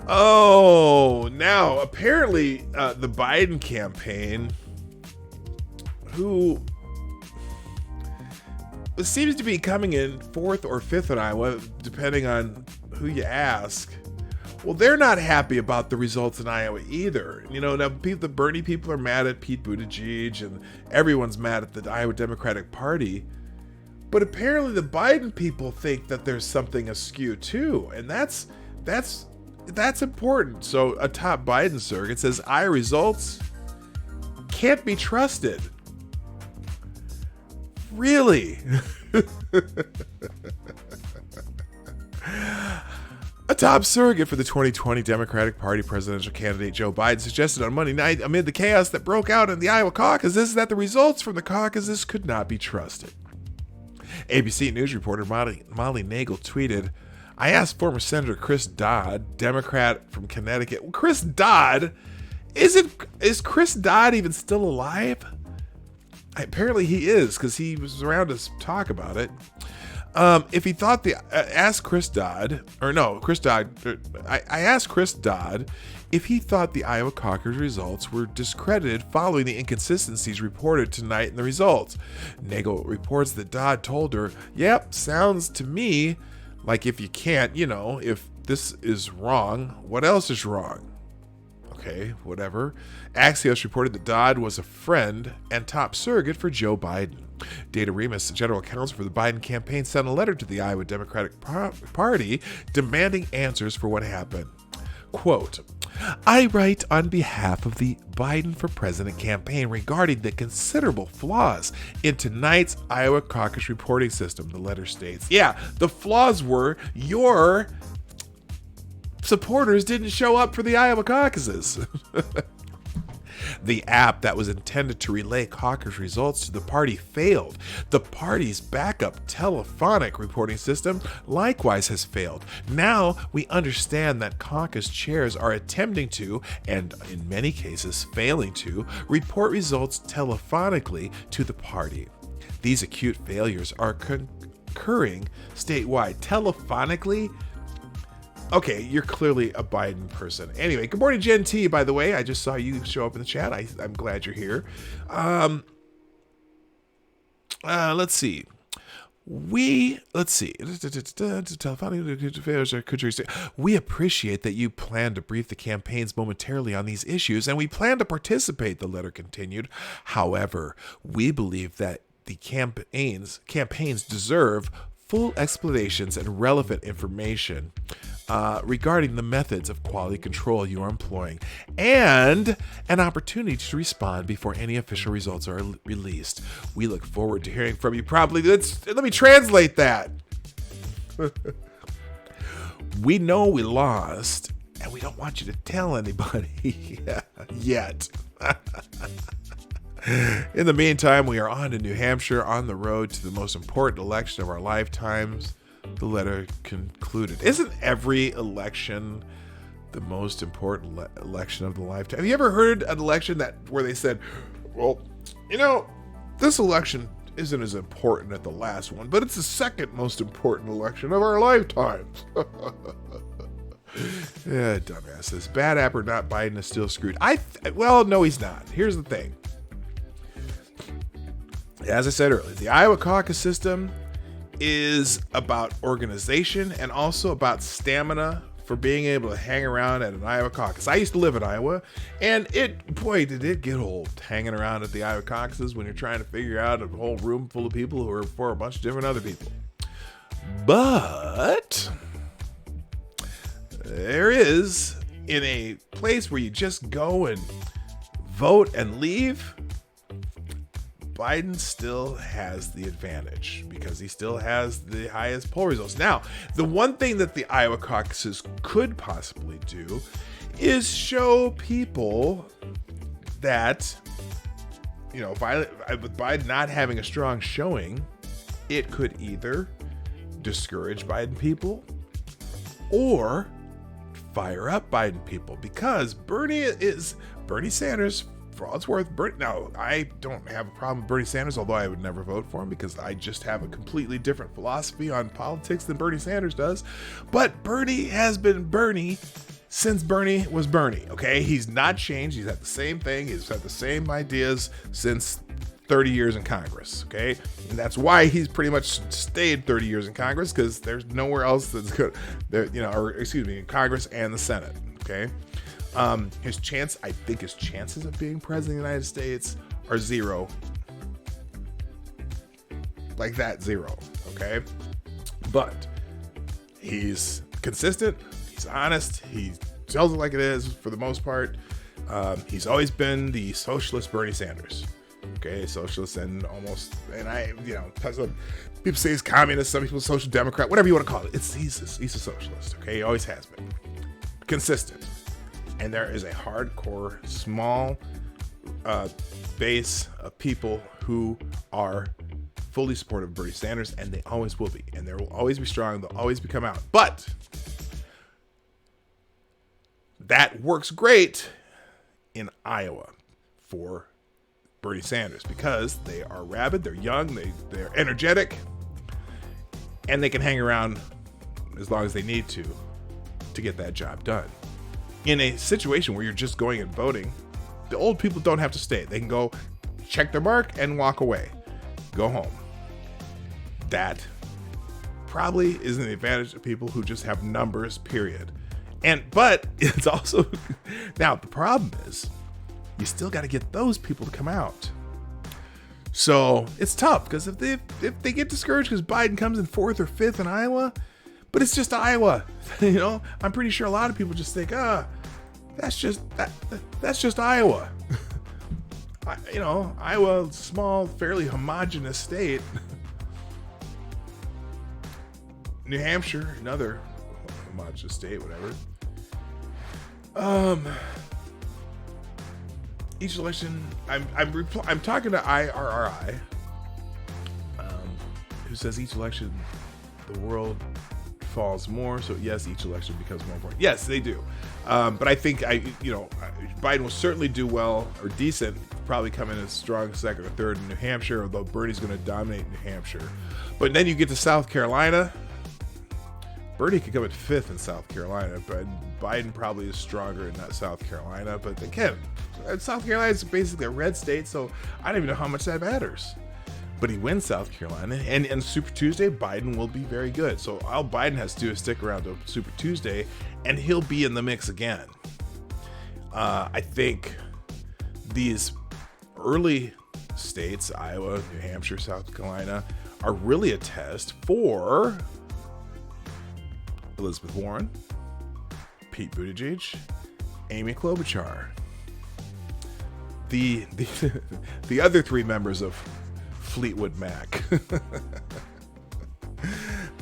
Oh, now apparently the Biden campaign, who seems to be coming in 4th or 5th in Iowa, depending on who you ask. Well, they're not happy about the results in Iowa either. Now the Bernie people are mad at Pete Buttigieg, and everyone's mad at the Iowa Democratic Party. But apparently the Biden people think that there's something askew too, and that's important. So a top Biden surrogate says Iowa results can't be trusted. Really? A top surrogate for the 2020 Democratic Party presidential candidate Joe Biden suggested on Monday night, amid the chaos that broke out in the Iowa caucuses, that the results from the caucuses could not be trusted. ABC News reporter Molly Nagel tweeted, "I asked former Senator Chris Dodd, Democrat from Connecticut." Well, Chris Dodd? Is Chris Dodd even still alive? Apparently he is, because he was around to talk about it. If he thought asked Chris Dodd, I asked Chris Dodd if he thought the Iowa caucus results were discredited following the inconsistencies reported tonight in the results. Nagel reports that Dodd told her, "Yep, sounds to me like if you can't, if this is wrong, what else is wrong?" Okay, whatever. Axios reported that Dodd was a friend and top surrogate for Joe Biden. Dana Remus, general counsel for the Biden campaign, sent a letter to the Iowa Democratic Party demanding answers for what happened. Quote, I write on behalf of the Biden for President campaign regarding the considerable flaws in tonight's Iowa Caucus reporting system, the letter states. Yeah, the flaws were your supporters didn't show up for the Iowa caucuses. The app that was intended to relay caucus results to the party failed. The party's backup telephonic reporting system likewise has failed. Now we understand that caucus chairs are attempting to, and in many cases failing to, report results telephonically to the party. These acute failures are occurring statewide. Telephonically? Okay, you're clearly a Biden person. Anyway, good morning, Gen T, by the way. I just saw you show up in the chat. I'm glad you're here. Let's see. We appreciate that you plan to brief the campaigns momentarily on these issues, and we plan to participate, the letter continued. However, we believe that the campaigns deserve full explanations and relevant information regarding the methods of quality control you are employing, and an opportunity to respond before any official results are released. We look forward to hearing from you promptly. Let me translate that. We know we lost, and we don't want you to tell anybody yet. In the meantime, we are on to New Hampshire, on the road to the most important election of our lifetimes, the letter concluded. Isn't every election the most important election of the lifetime? Have you ever heard an election where they said, well, this election isn't as important as the last one, but it's the second most important election of our lifetimes? Yeah, dumbasses. Bad app or not, Biden is still screwed. Well, no, he's not. Here's the thing. As I said earlier, the Iowa caucus system is about organization and also about stamina for being able to hang around at an Iowa caucus. I used to live in Iowa, and did it get old hanging around at the Iowa caucuses when you're trying to figure out a whole room full of people who are for a bunch of different other people. But there is, in a place where you just go and vote and leave, Biden still has the advantage because he still has the highest poll results. Now, the one thing that the Iowa caucuses could possibly do is show people that, with Biden not having a strong showing, it could either discourage Biden people or fire up Biden people, because Bernie Sanders, for all it's worth, now I don't have a problem with Bernie Sanders, although I would never vote for him because I just have a completely different philosophy on politics than Bernie Sanders does. But Bernie has been Bernie since Bernie was Bernie, okay? He's not changed. He's had the same thing. He's had the same ideas since 30 years in Congress, okay? And that's why he's pretty much stayed 30 years in Congress, because there's nowhere else that's good, in Congress and the Senate, okay? His chances of being president of the United States are zero. Like that, zero, okay? But he's consistent, he's honest, he tells it like it is for the most part. He's always been the socialist Bernie Sanders. Okay, socialist and people say he's communist, some people social democrat, whatever you want to call it. He's a socialist, okay? He always has been. Consistent. And there is a hardcore, small base of people who are fully supportive of Bernie Sanders, and they always will be. And they will always be strong. They'll always come out. But that works great in Iowa for Bernie Sanders because they are rabid, they're young, they're energetic, and they can hang around as long as they need to get that job done. In a situation where you're just going and voting, the old people don't have to stay. They can go check their mark and walk away, go home. That probably isn't the advantage of people who just have numbers, period. But it's also now the problem is you still got to get those people to come out. So it's tough because if they get discouraged because Biden comes in 4th or 5th in Iowa, but it's just Iowa, I'm pretty sure a lot of people just think, that's just Iowa. Iowa, small, fairly homogenous state. New Hampshire, another homogenous state, whatever. Each election, I'm talking to IRRI, who says each election the world falls more. So yes, each election becomes more important. Yes, they do. But I think Biden will certainly do well or decent. Probably come in as strong second or third in New Hampshire, although Bernie's going to dominate New Hampshire. But then you get to South Carolina. Bernie could come at 5th in South Carolina, but Biden probably is stronger in that South Carolina. But again, South Carolina is basically a red state, so I don't even know how much that matters. But he wins South Carolina, and in Super Tuesday, Biden will be very good. So all Biden has to do is stick around to Super Tuesday, and he'll be in the mix again. I think these early states, Iowa, New Hampshire, South Carolina, are really a test for Elizabeth Warren, Pete Buttigieg, Amy Klobuchar. The other 3 members of Fleetwood Mac.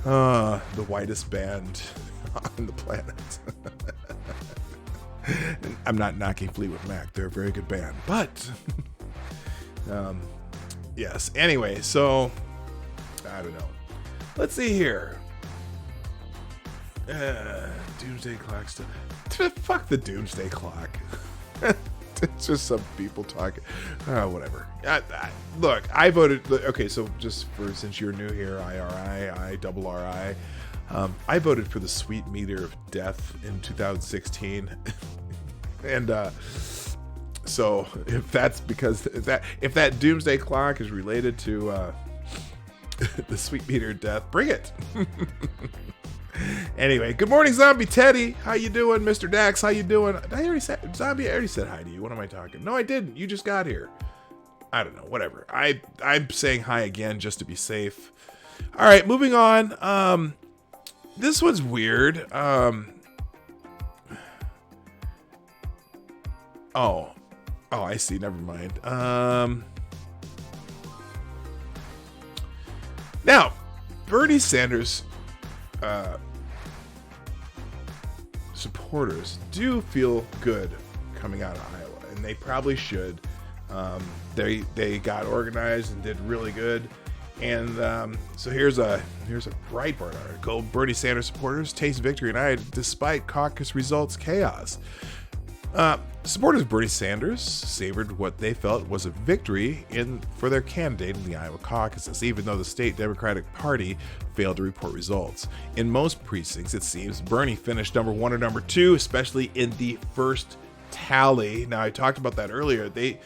The whitest band on the planet. I'm not knocking Fleetwood Mac. They're a very good band. But, yes. Anyway, so, I don't know. Let's see here. Doomsday clock still. Fuck the doomsday clock. It's just some people talking. Whatever. Look, I voted. Okay, so since you're new here, IRRI, I voted for the sweet meter of death in 2016, and so if that's because if that doomsday clock is related to the sweet meter of death, bring it. Anyway, good morning, Zombie Teddy. How you doing, Mr. Dax? How you doing? I already said hi to you. What am I talking? No, I didn't. You just got here. I don't know. Whatever. I'm saying hi again just to be safe. All right, moving on. This one's weird. Oh, I see. Never mind. Now, Bernie Sanders supporters do feel good coming out of Iowa, and they probably should. They got organized and did really good, and so here's a Breitbart article. Bernie Sanders supporters taste victory in Iowa despite caucus results chaos. Supporters of Bernie Sanders savored what they felt was a victory for their candidate in the Iowa caucuses, even though the state Democratic Party failed to report results. In most precincts, it seems Bernie finished number 1 or number 2, especially in the first tally. Now, I talked about that earlier. The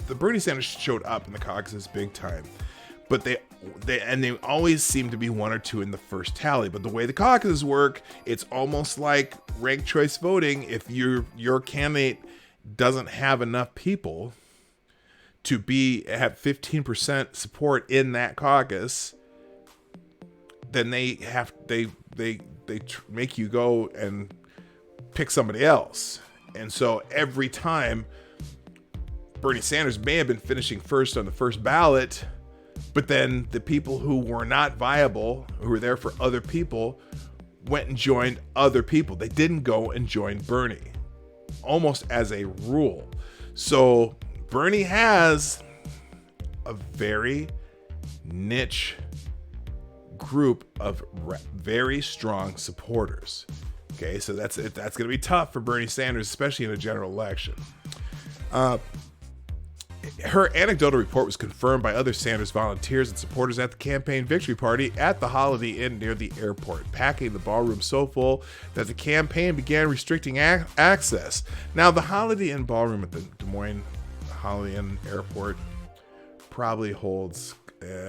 Bernie Sanders showed up in the caucuses big time, but they always seem to be 1 or 2 in the first tally. But the way the caucuses work, it's almost like ranked choice voting. If your candidate doesn't have enough people to have 15% support in that caucus, then they make you go and pick somebody else. And so every time Bernie Sanders may have been finishing first on the first ballot, but then the people who were not viable, who were there for other people, went and joined other people. They didn't go and join Bernie, almost as a rule. So Bernie has a very niche group of very strong supporters. Okay, so that's going to be tough for Bernie Sanders, especially in a general election. Her anecdotal report was confirmed by other Sanders volunteers and supporters at the campaign victory party at the Holiday Inn near the airport, packing the ballroom so full that the campaign began restricting access. Now, the Holiday Inn ballroom at the Des Moines Holiday Inn Airport probably holds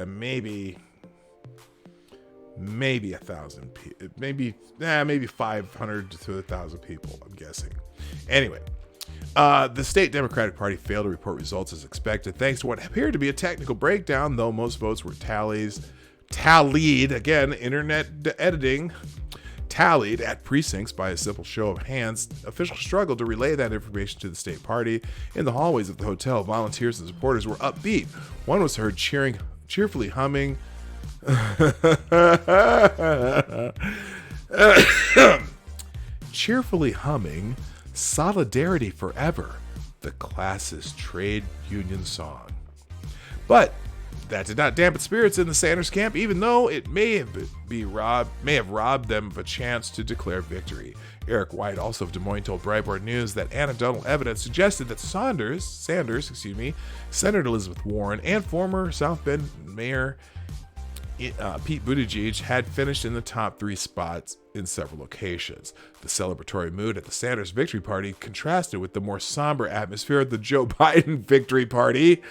maybe maybe 1,000 people, maybe 500 to 1,000 people, I'm guessing. Anyway, the state Democratic Party failed to report results as expected, thanks to what appeared to be a technical breakdown, though most votes were tallied, again, internet editing, tallied at precincts by a simple show of hands. Officials struggled to relay that information to the state party. In the hallways of the hotel, volunteers and supporters were upbeat. One was heard cheerfully humming Solidarity Forever, the class's trade union song. But that did not dampen spirits in the Sanders camp, even though it may have robbed them of a chance to declare victory. Eric White, also of Des Moines, told Breitbart News that anecdotal evidence suggested that Sanders, Senator Elizabeth Warren, and former South Bend Mayor Pete Buttigieg had finished in the top 3 spots in several locations. The celebratory mood at the Sanders victory party contrasted with the more somber atmosphere of the Joe Biden victory party,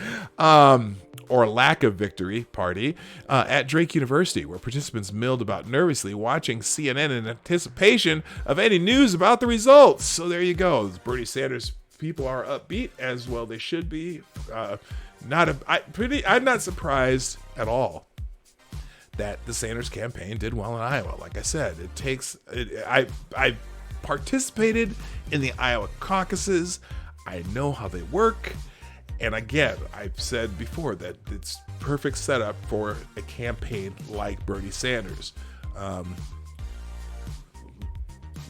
or lack of victory party, at Drake University, where participants milled about nervously watching CNN in anticipation of any news about the results. So there you go. Bernie Sanders people are upbeat, as well they should be. I'm not surprised at all that the Sanders campaign did well in Iowa. Like I said, I participated in the Iowa caucuses. I know how they work. And again, I've said before that it's perfect setup for a campaign like Bernie Sanders.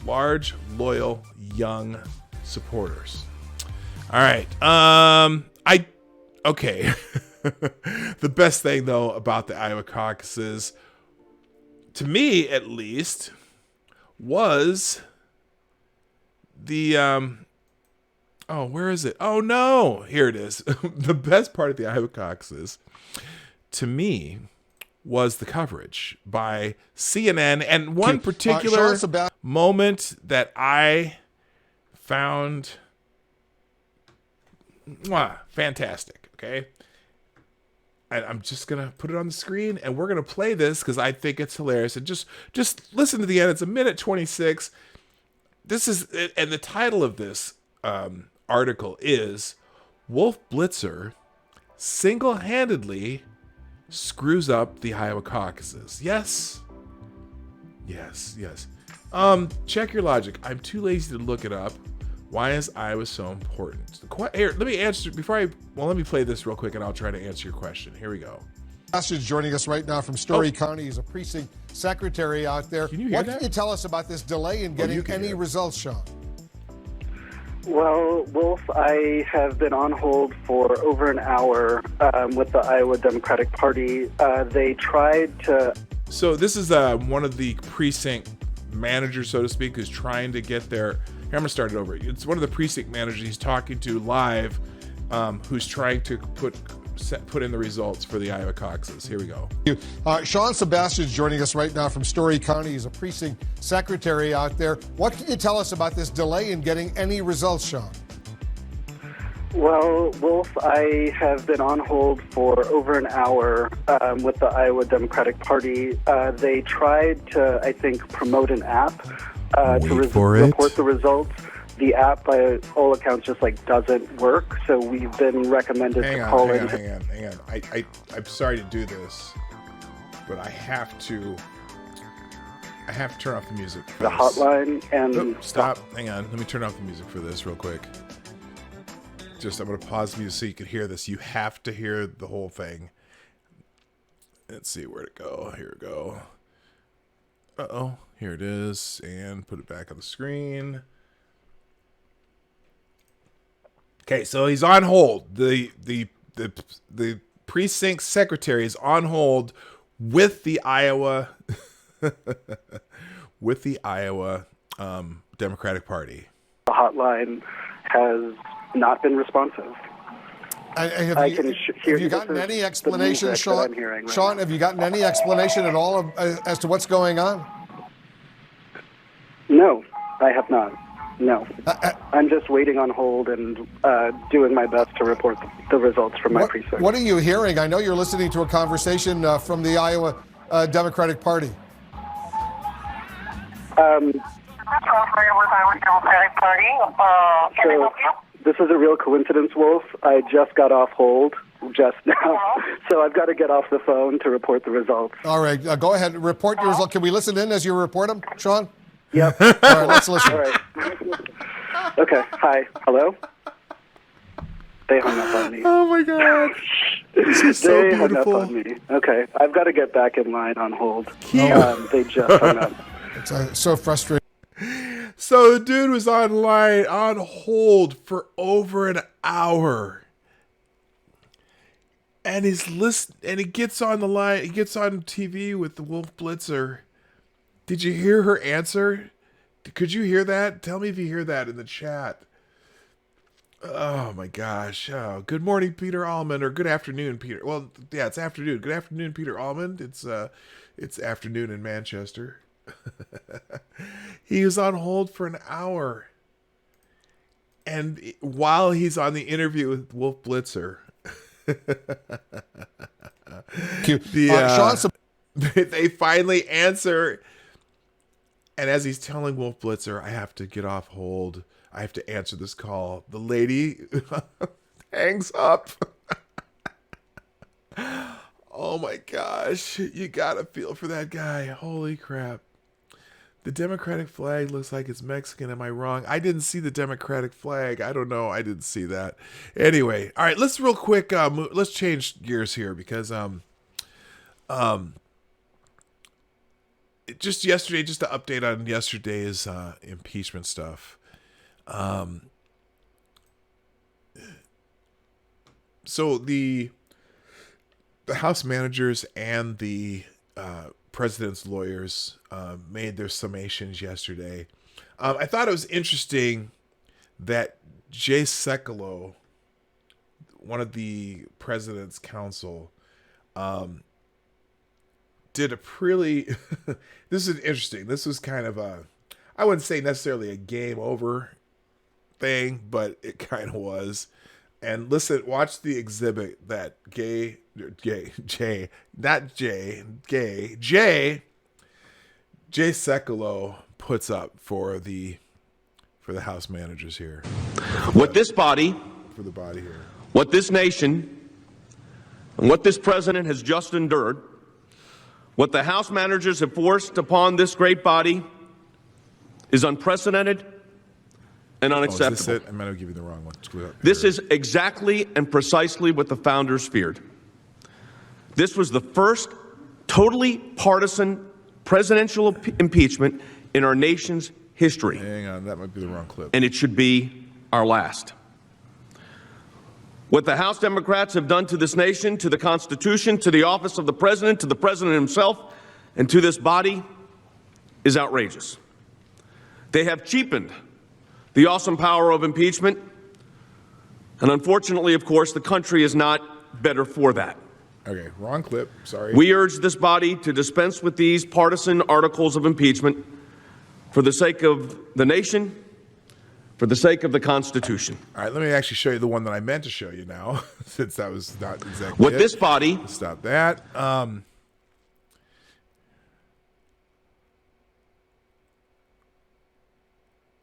Large, loyal, young supporters. All right. Okay. The best thing, though, about the Iowa caucuses, to me at least, was the where is it? Oh no, here it is. The best part of the Iowa caucuses, to me, was the coverage by CNN, and one particular moment that I found fantastic. Okay. I'm just going to put it on the screen, and we're going to play this because I think it's hilarious. And just listen to the end. It's 1:26. And the title of this article is Wolf Blitzer Single-Handedly Screws Up the Iowa Caucuses. Yes. Check your logic. I'm too lazy to look it up. Why is Iowa so important? Here, let me answer let me play this real quick, and I'll try to answer your question. Here we go. Is joining us right now from Story County. He's a precinct secretary out there. Can you hear that? What can you tell us about this delay in getting any results, Sean? Well, Wolf, I have been on hold for over an hour with the Iowa Democratic Party. They tried to... So this is one of the precinct managers, so to speak, who's trying to get their... Here, I'm going to start it over. It's one of the precinct managers he's talking to live, who's trying to put in the results for the Iowa caucuses. Here we go. Sean Sebastian is joining us right now from Story County. He's a precinct secretary out there. What can you tell us about this delay in getting any results, Sean? Well, Wolf, I have been on hold for over an hour with the Iowa Democratic Party. They tried to, I think, promote an app to report the results. The app, by all accounts, just doesn't work. So we've been recommended to call in. Hang on. I'm sorry to do this, but I have to turn off the music. The hotline and stop. Hang on. Let me turn off the music for this real quick. I'm going to pause the music so you can hear this. You have to hear the whole thing. Let's see where to go. Here we go. Here it is, and put it back on the screen. Okay, so he's on hold. The precinct secretary is on hold with the Iowa Democratic Party. The hotline has not been responsive. Have you gotten any explanation, Sean? Sean, have you gotten any explanation at all as to what's going on? No, I have not. No. I'm just waiting on hold and doing my best to report the results from my precinct. What are you hearing? I know you're listening to a conversation from the Iowa Democratic Party. So this is a real coincidence, Wolf. I just got off hold just now, so I've got to get off the phone to report the results. All right, go ahead. Report your result. Can we listen in as you report them, Sean? Yep. All right, let's listen. All right. Okay. Hi. Hello? They hung up on me. Oh my God. This is so They hung beautiful. up on me. Okay. I've got to get back in line on hold. Cute. They just hung up. It's so frustrating. So the dude was on hold for over an hour. And he gets on the line, he gets on TV with the Wolf Blitzer. Did you hear her answer? Could you hear that? Tell me if you hear that in the chat. Oh my gosh. Oh, good morning, Peter Allman, or good afternoon, Peter. Well, yeah, it's afternoon. Good afternoon, Peter Allman. It's afternoon in Manchester. He was on hold for an hour. And while he's on the interview with Wolf Blitzer, they finally answer. And as he's telling Wolf Blitzer, I have to get off hold, I have to answer this call, the lady hangs up. Oh my gosh. You gotta feel for that guy. Holy crap. The Democratic flag looks like it's Mexican. Am I wrong? I didn't see the Democratic flag. I don't know. I didn't see that. Anyway, all right. Let's real quick. Let's change gears here because just yesterday, just to update on yesterday's impeachment stuff. So the House managers and the president's lawyers made their summations yesterday. I thought it was interesting that Jay Sekulow, one of the president's counsel, did a pretty this is interesting. This was kind of I wouldn't say necessarily a game over thing, but it kind of was. And listen, watch the exhibit that Jay Sekulow puts up for the House managers here. What this body, for the body here. what this nation, and what this president has just endured, what the House managers have forced upon this great body is unprecedented and unacceptable. Is this it? I might have given you the wrong one. This is exactly and precisely what the founders feared. This was the first totally partisan presidential impeachment in our nation's history. Hang on, that might be the wrong clip. And it should be our last. What the House Democrats have done to this nation, to the Constitution, to the office of the president, to the president himself, and to this body is outrageous. They have cheapened the awesome power of impeachment, and unfortunately, of course, the country is not better for that. Okay, wrong clip. Sorry. We urge this body to dispense with these partisan articles of impeachment for the sake of the nation, for the sake of the Constitution. All right, let me actually show you the one that I meant to show you now, since that was not exactly What it. this body... Stop that.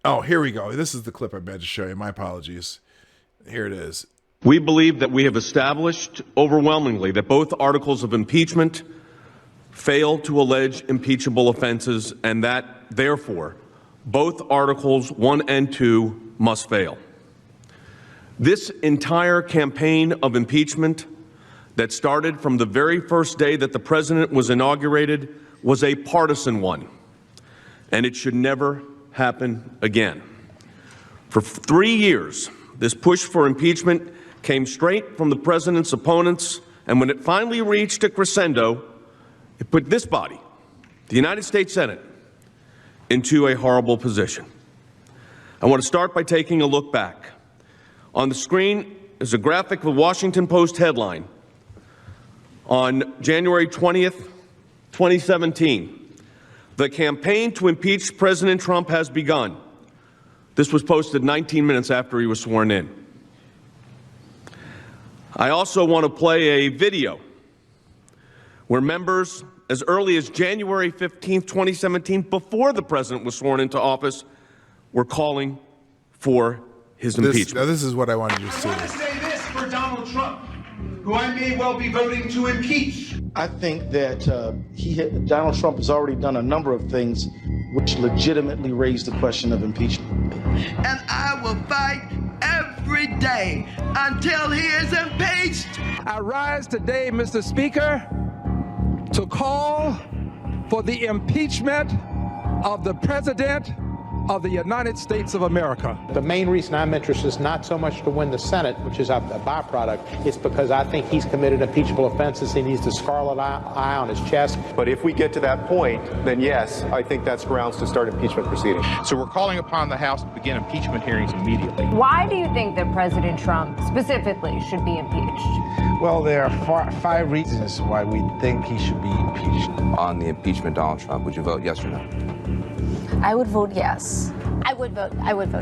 Oh, here we go. This is the clip I meant to show you. My apologies. Here it is. We believe that we have established overwhelmingly that both articles of impeachment fail to allege impeachable offenses and that, therefore, both Articles 1 and 2 must fail. This entire campaign of impeachment that started from the very first day that the president was inaugurated was a partisan one, and it should never happen again. For 3 years, this push for impeachment came straight from the president's opponents, and when it finally reached a crescendo, it put this body, the United States Senate, into a horrible position. I want to start by taking a look back. On the screen is a graphic of a Washington Post headline on January 20th, 2017. The campaign to impeach President Trump has begun. This was posted 19 minutes after he was sworn in. I also want to play a video where members as early as January 15th, 2017, before the president was sworn into office, were calling for his impeachment. Now this is what I wanted you to see. I want to say this for Donald Trump, who I may well be voting to impeach. I think that Donald Trump has already done a number of things which legitimately raise the question of impeachment. And I will fight every day until he is impeached. I rise today, Mr. Speaker, to call for the impeachment of the President of the United States of America. The main reason I'm interested is not so much to win the Senate, which is a byproduct. It's because I think he's committed impeachable offenses. He needs the scarlet eye on his chest. But if we get to that point, then yes, I think that's grounds to start impeachment proceedings. So we're calling upon the House to begin impeachment hearings immediately. Why do you think that President Trump specifically should be impeached? Well, there are five reasons why we think he should be impeached. On the impeachment, Donald Trump, would you vote yes or no? I would vote yes. I would vote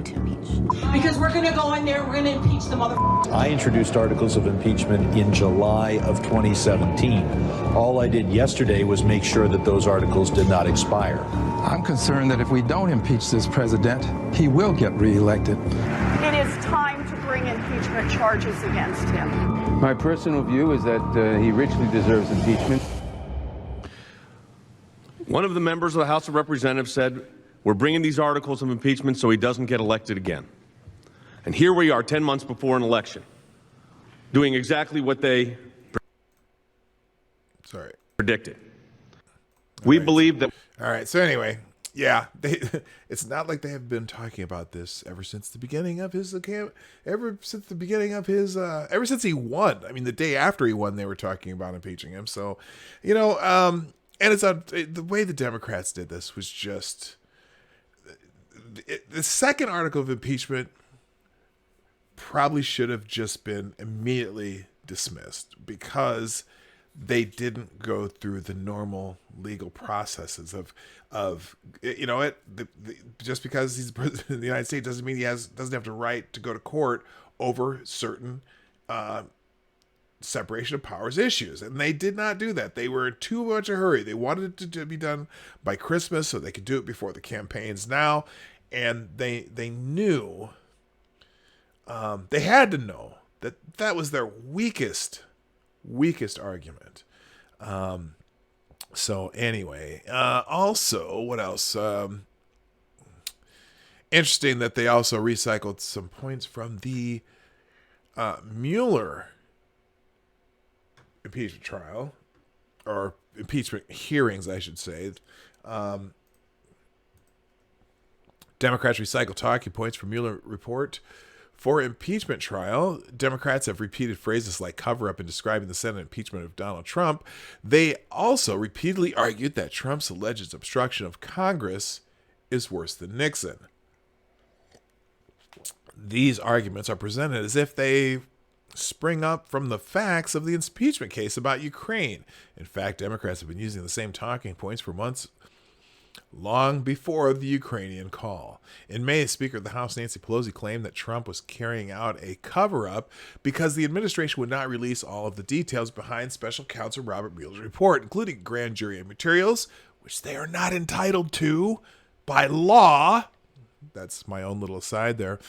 to impeach. Because we're going to go in there, we're going to impeach the motherfucker. I introduced articles of impeachment in July of 2017. All I did yesterday was make sure that those articles did not expire. I'm concerned that if we don't impeach this president, he will get reelected. It is time to bring impeachment charges against him. My personal view is that he richly deserves impeachment. One of the members of the House of Representatives said, we're bringing these articles of impeachment so he doesn't get elected again. And here we are 10 months before an election, doing exactly what they predicted. We believe that... All right, so anyway, yeah, it's not like they have been talking about this ever since the beginning of his ever since he won. I mean, the day after he won, they were talking about impeaching him. So, you know, and the way the Democrats did this was just... The second article of impeachment probably should have just been immediately dismissed because they didn't go through the normal legal processes of you know it. Just because he's the president of the United States doesn't mean he doesn't have the right to go to court over certain separation of powers issues, and they did not do that. They were in too much a hurry. They wanted it to be done by Christmas so they could do it before the campaigns now. And they knew, they had to know that was their weakest argument. So anyway, also, what else? Interesting that they also recycled some points from the Mueller impeachment trial, or impeachment hearings, I should say. Democrats recycle talking points from Mueller report. For impeachment trial, Democrats have repeated phrases like cover-up in describing the Senate impeachment of Donald Trump. They also repeatedly argued that Trump's alleged obstruction of Congress is worse than Nixon. These arguments are presented as if they spring up from the facts of the impeachment case about Ukraine. In fact, Democrats have been using the same talking points for months, long before the Ukrainian call. In May, Speaker of the House Nancy Pelosi claimed that Trump was carrying out a cover-up because the administration would not release all of the details behind Special Counsel Robert Mueller's report, including grand jury materials, which they are not entitled to by law. That's my own little aside there.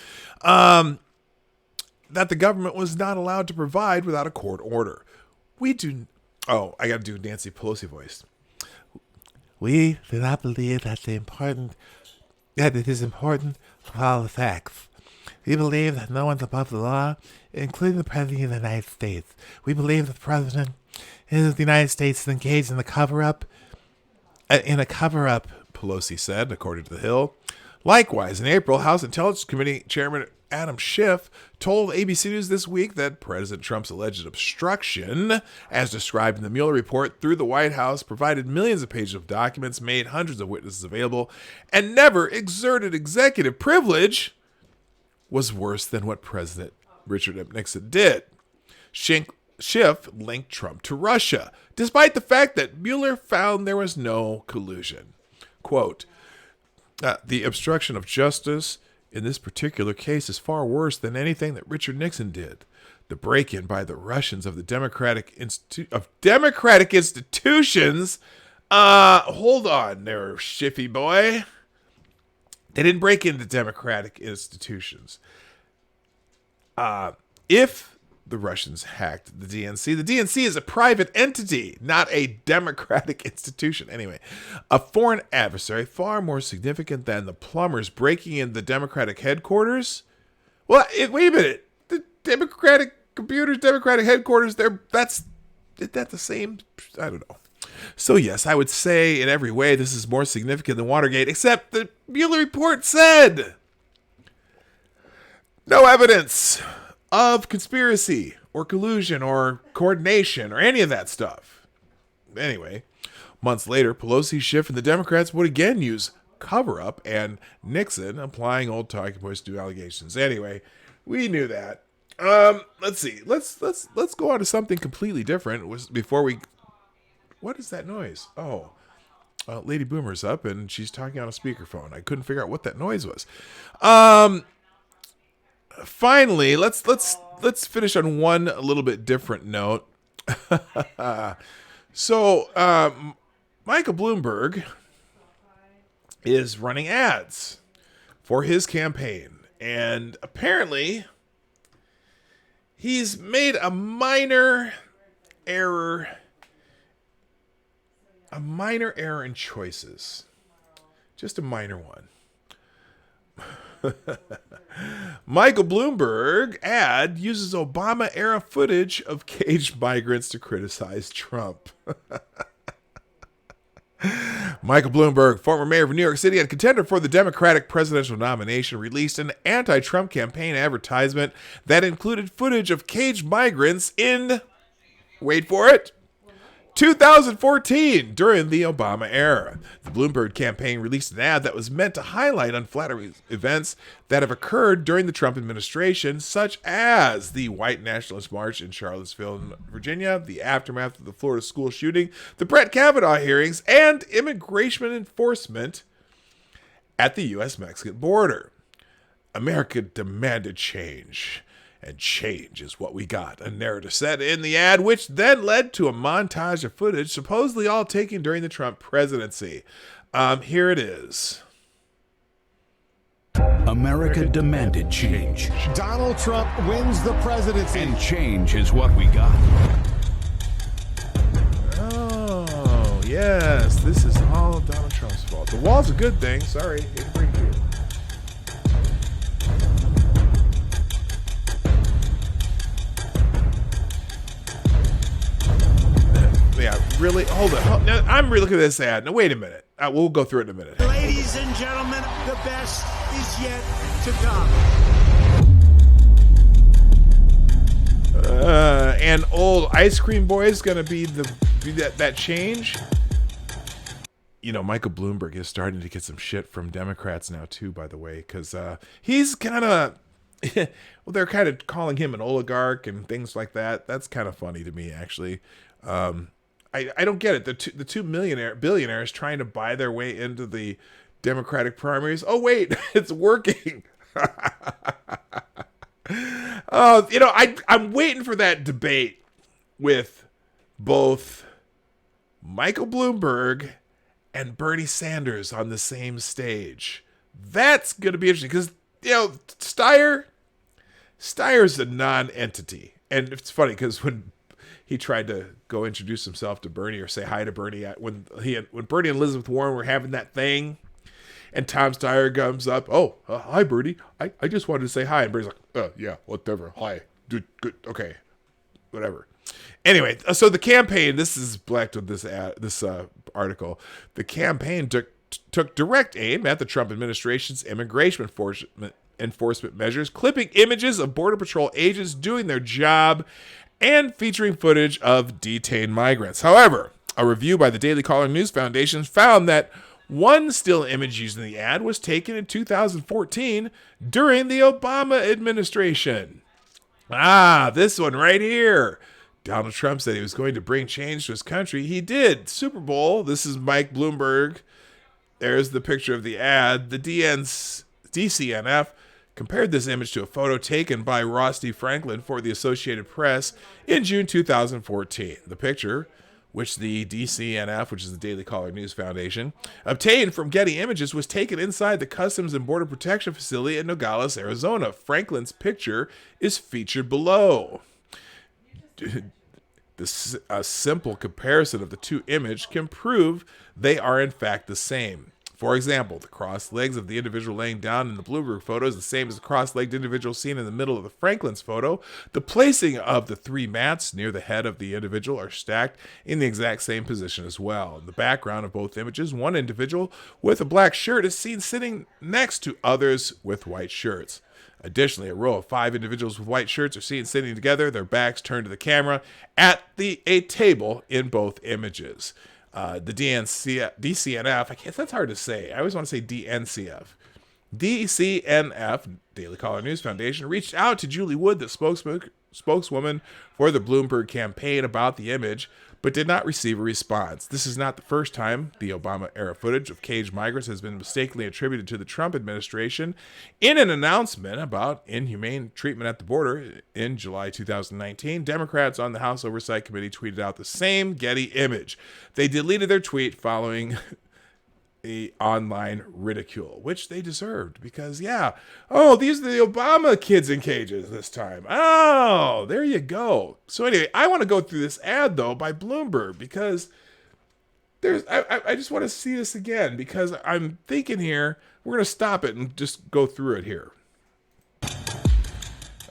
That the government was not allowed to provide without a court order. I got to do Nancy Pelosi voice. We do not believe that it is important to follow the facts. We believe that no one's above the law, including the President of the United States. We believe that the President of the United States is engaged in a cover-up, Pelosi said, according to The Hill. Likewise, in April, House Intelligence Committee Chairman Adam Schiff told ABC News this week that President Trump's alleged obstruction, as described in the Mueller report through the White House, provided millions of pages of documents, made hundreds of witnesses available, and never exerted executive privilege, was worse than what President Richard M. Nixon did. Schiff linked Trump to Russia, despite the fact that Mueller found there was no collusion. Quote, the obstruction of justice in this particular case is far worse than anything that Richard Nixon did. The break-in by the Russians of the democratic institutions Hold on there, Shiffy boy. They didn't break into democratic institutions. If the Russians hacked the DNC is a private entity, not a democratic institution. Anyway, a foreign adversary far more significant than the plumbers breaking in the Democratic headquarters. Well, wait a minute. The Democratic computers, Democratic headquarters, is that the same? I don't know. So yes, I would say in every way this is more significant than Watergate, except the Mueller report said no evidence of conspiracy or collusion or coordination or any of that stuff. Anyway, months later, Pelosi's shift and the Democrats would again use cover-up and Nixon applying old talking points to allegations. Anyway, we knew that. Let's see. Let's go on to something completely different before we... What is that noise? Oh, Lady Boomer's up and she's talking on a speakerphone. I couldn't figure out what that noise was. Finally, let's finish on one a little bit different note. So, Michael Bloomberg is running ads for his campaign, and apparently he's made a minor error in choices. Just a minor one. Michael Bloomberg ad uses Obama-era footage of caged migrants to criticize Trump. Michael Bloomberg, former mayor of New York City and contender for the Democratic presidential nomination, released an anti-Trump campaign advertisement that included footage of caged migrants in, wait for it, 2014, during the Obama era. The Bloomberg campaign released an ad that was meant to highlight unflattering events that have occurred during the Trump administration, such as the White Nationalist March in Charlottesville, Virginia, the aftermath of the Florida school shooting, the Brett Kavanaugh hearings, and immigration enforcement at the U.S.-Mexican border. America demanded change. And change is what we got. A narrative set in the ad, which then led to a montage of footage supposedly all taken during the Trump presidency. Here it is. America demanded change. Donald Trump wins the presidency. And change is what we got. Oh, yes. This is all Donald Trump's fault. The wall's a good thing. Sorry. Hate to break it to you. Yeah, really? Hold on. Now, I'm really looking at this ad. Now, wait a minute. We'll go through it in a minute. Ladies and gentlemen, the best is yet to come. And old ice cream boy is going to be that change. You know, Michael Bloomberg is starting to get some shit from Democrats now, too, by the way, because he's kind of... well, they're kind of calling him an oligarch and things like that. That's kind of funny to me, actually. I don't get it. The two billionaires trying to buy their way into the Democratic primaries. Oh, wait, it's working. I'm waiting for that debate with both Michael Bloomberg and Bernie Sanders on the same stage. That's going to be interesting because, Steyer's a non-entity. And it's funny because when he tried to go introduce himself to Bernie or say hi to Bernie when Bernie and Elizabeth Warren were having that thing, and Tom Steyer comes up, hi Bernie, I just wanted to say hi, and Bernie's like, yeah, whatever, hi, dude, good, okay, whatever. Anyway, so the campaign, this is black to this article. The campaign took direct aim at the Trump administration's immigration enforcement measures, clipping images of Border Patrol agents doing their job and featuring footage of detained migrants. However, a review by the Daily Caller News Foundation found that one still image used in the ad was taken in 2014 during the Obama administration. This one right here. Donald Trump said he was going to bring change to his country. He did. Super Bowl. This is Mike Bloomberg. There's the picture of the ad. The DCNF compared this image to a photo taken by Ross D. Franklin for the Associated Press in June 2014. The picture which the DCNF, which is the Daily Caller News Foundation, obtained from Getty Images, was taken inside the Customs and Border Protection facility in Nogales, Arizona. Franklin's picture is featured below. A simple comparison of the two images can prove they are in fact the same. For example, the crossed legs of the individual laying down in the Bloomberg photo is the same as the cross-legged individual seen in the middle of the Franklin's photo. The placing of the three mats near the head of the individual are stacked in the exact same position as well. In the background of both images, one individual with a black shirt is seen sitting next to others with white shirts. Additionally, a row of 5 individuals with white shirts are seen sitting together, their backs turned to the camera, at a table in both images. The DCNF, that's hard to say. I always want to say DNCF. DCNF, Daily Caller News Foundation, reached out to Julie Wood, the spokeswoman for the Bloomberg campaign, about the image, but did not receive a response. This is not the first time the Obama-era footage of caged migrants has been mistakenly attributed to the Trump administration. In an announcement about inhumane treatment at the border in July 2019, Democrats on the House Oversight Committee tweeted out the same Getty image. They deleted their tweet following a online ridicule, which they deserved because, these are the Obama kids in cages this time. Oh, there you go. So anyway, I want to go through this ad, though, by Bloomberg because I just want to see this again because I'm thinking here, we're going to stop it and just go through it here.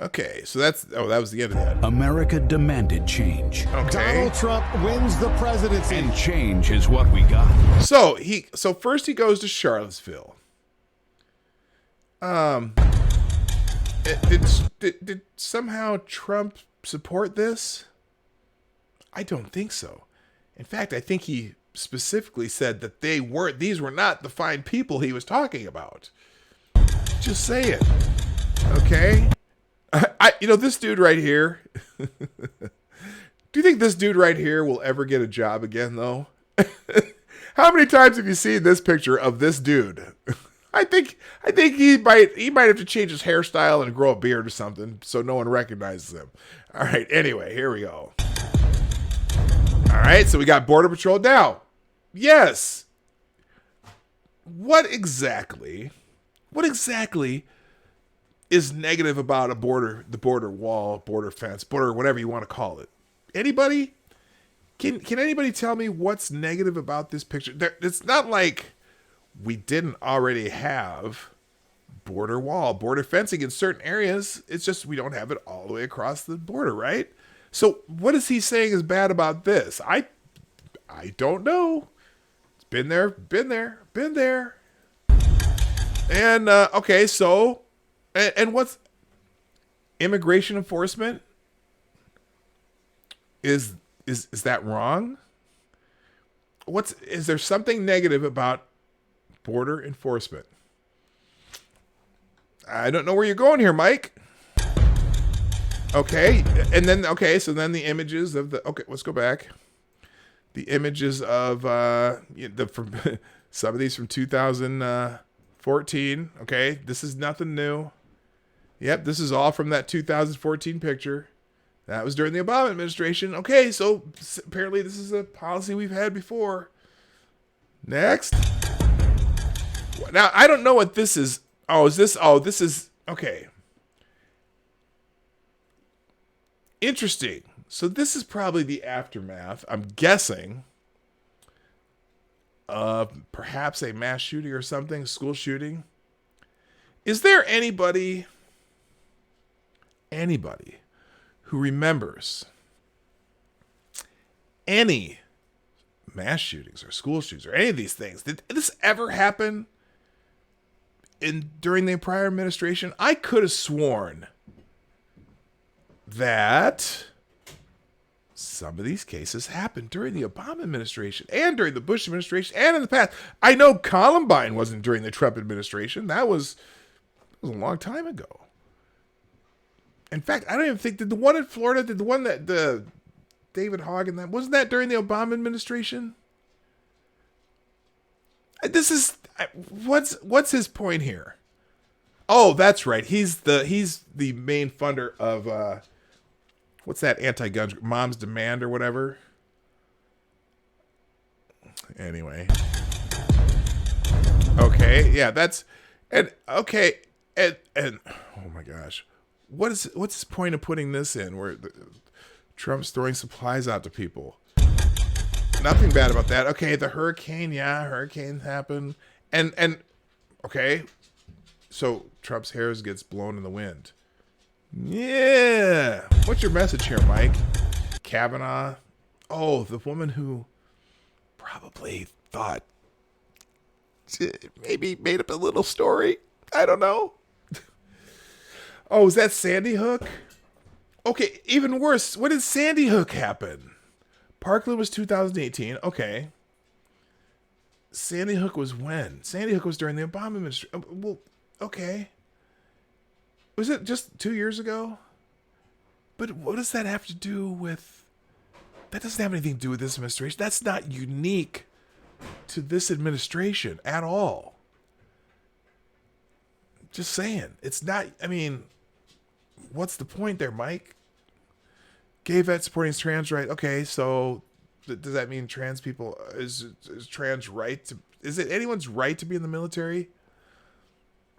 Okay, so that was the end of that. America demanded change. Okay. Donald Trump wins the presidency. And change is what we got. So first he goes to Charlottesville. Did somehow Trump support this? I don't think so. In fact, I think he specifically said that these were not the fine people he was talking about. Just say it. Okay? This dude right here, do you think this dude right here will ever get a job again, though? How many times have you seen this picture of this dude? I think he might have to change his hairstyle and grow a beard or something so no one recognizes him. All right, anyway, here we go. All right, so we got Border Patrol now. Yes. What exactly is negative about the border wall, border fence, border, whatever you want to call it? Anybody? Can anybody tell me what's negative about this picture? It's not like we didn't already have border wall, border fencing in certain areas. It's just we don't have it all the way across the border, right? So what is he saying is bad about this? I don't know. It's been there. And okay, so and what's immigration enforcement? Is that wrong? Is there something negative about border enforcement? I don't know where you're going here, Mike. Okay, and then so then the images of let's go back. The images of from some of these from 2014. Okay, this is nothing new. Yep, this is all from that 2014 picture. That was during the Obama administration. Okay, so apparently this is a policy we've had before. Next. Now, I don't know what this is. This is, okay. Interesting. So this is probably the aftermath, I'm guessing, of perhaps a mass shooting or something, school shooting. Is there anybody who remembers any mass shootings or school shootings or any of these things? Did this ever happen during the prior administration? I could have sworn that some of these cases happened during the Obama administration and during the Bush administration and in the past. I know Columbine wasn't during the Trump administration. That was a long time ago. In fact, I don't even think the one in Florida, the one that the David Hogg and that, wasn't that during the Obama administration? This is what's his point here? Oh, that's right. He's the main funder of what's that anti-gun Mom's Demand or whatever. Anyway. Okay, yeah, that's and okay, and oh my gosh, what's the point of putting this in where Trump's throwing supplies out to people? Nothing bad about that. Okay, the hurricane, yeah, hurricanes happen, and okay, so Trump's hair gets blown in the wind. Yeah, what's your message here, Mike? Kavanaugh. Oh, the woman who probably thought. Maybe made up a little story. I don't know. Oh, is that Sandy Hook? Okay, even worse. When did Sandy Hook happen? Parkland was 2018. Okay. Sandy Hook was when? Sandy Hook was during the Obama administration. Well, okay. Was it just 2 years ago? But what does that have to do with... That doesn't have anything to do with this administration. That's not unique to this administration at all. Just saying. It's not, I mean, what's the point there, Mike? Gay vet supporting trans right. Okay, so does that mean trans people, is trans right to, is it anyone's right to be in the military?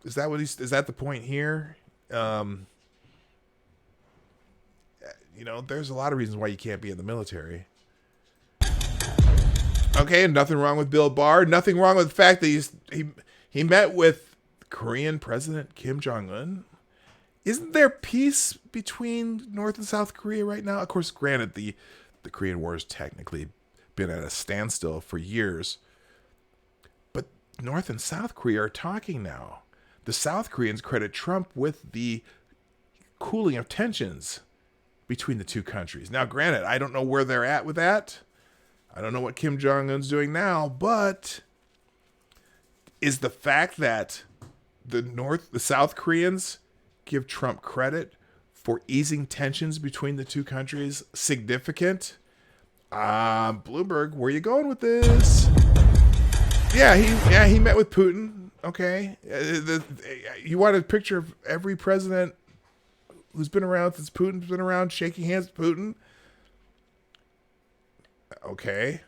Is that is that the point here? You know, there's a lot of reasons why you can't be in the military. Okay, nothing wrong with Bill Barr. Nothing wrong with the fact that he met with Korean President Kim Jong-un. Isn't there peace between North and South Korea right now? Of course, granted, the Korean War has technically been at a standstill for years. But North and South Korea are talking now. The South Koreans credit Trump with the cooling of tensions between the two countries. Now, granted, I don't know where they're at with that. I don't know what Kim Jong-un's doing now, but is the fact that the South Koreans give Trump credit for easing tensions between the two countries significant? Bloomberg, where are you going with this? Yeah, he met with Putin. Okay, you want a picture of every president who's been around since Putin's been around shaking hands with Putin? Okay.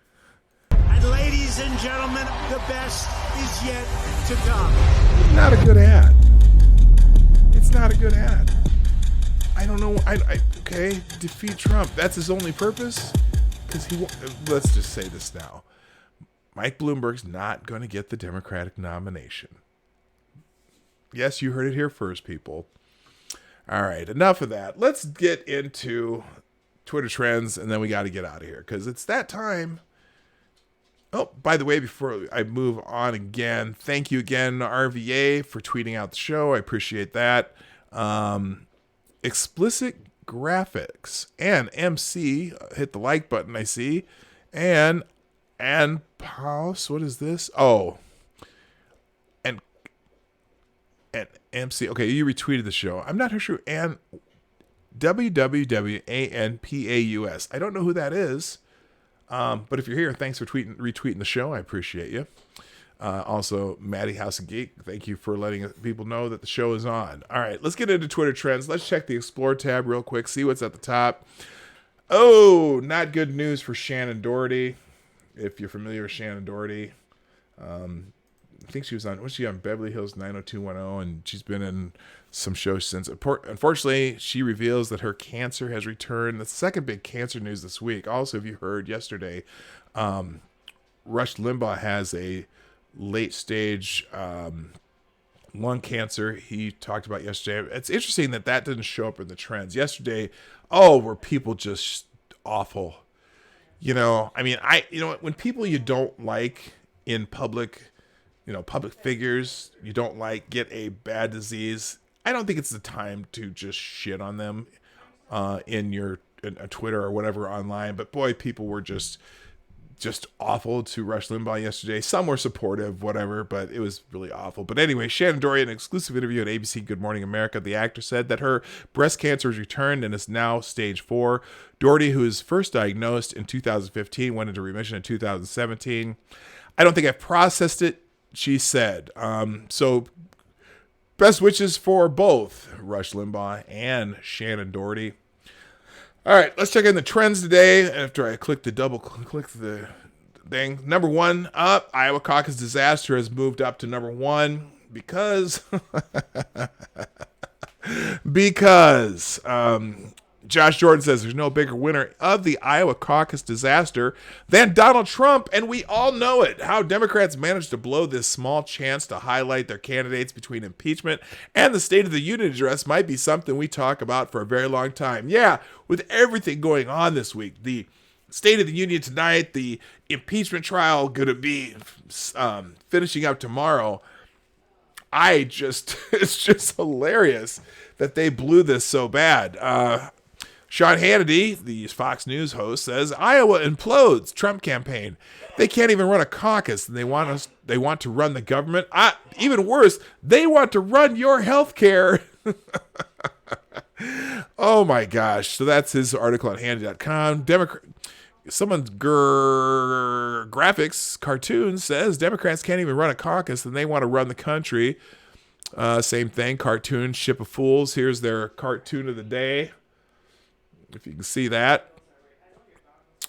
And ladies and gentlemen, the best is yet to come. Not a good ad. It's not a good ad. I don't know. Okay, defeat Trump. That's his only purpose? Because let's just say this now. Mike Bloomberg's not going to get the Democratic nomination. Yes, you heard it here first, people. All right, enough of that. Let's get into Twitter trends, and then we got to get out of here because it's that time. Oh, by the way, before I move on again, thank you again, RVA, for tweeting out the show. I appreciate that. Explicit Graphics and MC hit the like button, I see. And Pause, what is this? Oh, and MC. Okay, you retweeted the show. I'm not sure. And WWWANPAUS. I don't know who that is. But if you're here, thanks for retweeting the show. I appreciate you. Also, Maddie House of Geek, thank you for letting people know that the show is on. All right, let's get into Twitter trends. Let's check the Explore tab real quick, see what's at the top. Oh, not good news for Shannon Doherty. If you're familiar with Shannon Doherty, I think she was on Beverly Hills 90210, and she's been in some shows since. Unfortunately, she reveals that her cancer has returned. The second big cancer news this week. Also, if you heard yesterday, Rush Limbaugh has a late stage lung cancer. He talked about yesterday. It's interesting that didn't show up in the trends. Yesterday, were people just awful. You know, I mean, when people you don't like in public, public figures you don't like get a bad disease, I don't think it's the time to just shit on them in Twitter or whatever online. But boy, people were just awful to Rush Limbaugh yesterday. Some were supportive, whatever, but it was really awful. But anyway, Shannon Doherty, in an exclusive interview at ABC Good Morning America, the actor said that her breast cancer has returned and is now stage 4. Doherty, who was first diagnosed in 2015, went into remission in 2017. I don't think I've processed it, she said. So best wishes for both Rush Limbaugh and Shannon Doherty. All right, let's check in the trends today. After I click the thing. Number one up, Iowa Caucus disaster has moved up to number one because Josh Jordan says there's no bigger winner of the Iowa Caucus disaster than Donald Trump, and we all know it. How Democrats managed to blow this small chance to highlight their candidates between impeachment and the State of the Union address might be something we talk about for a very long time. Yeah, with everything going on this week, the State of the Union tonight, the impeachment trial going to be finishing up tomorrow. It's just hilarious that they blew this so bad. Sean Hannity, the Fox News host, says Iowa implodes Trump campaign. They can't even run a caucus, and they want to run the government. Even worse, they want to run your health care. Oh my gosh. So that's his article on Hannity.com. Someone's graphics cartoon says Democrats can't even run a caucus, and they want to run the country. Same thing, cartoon Ship of Fools. Here's their cartoon of the day, if you can see that.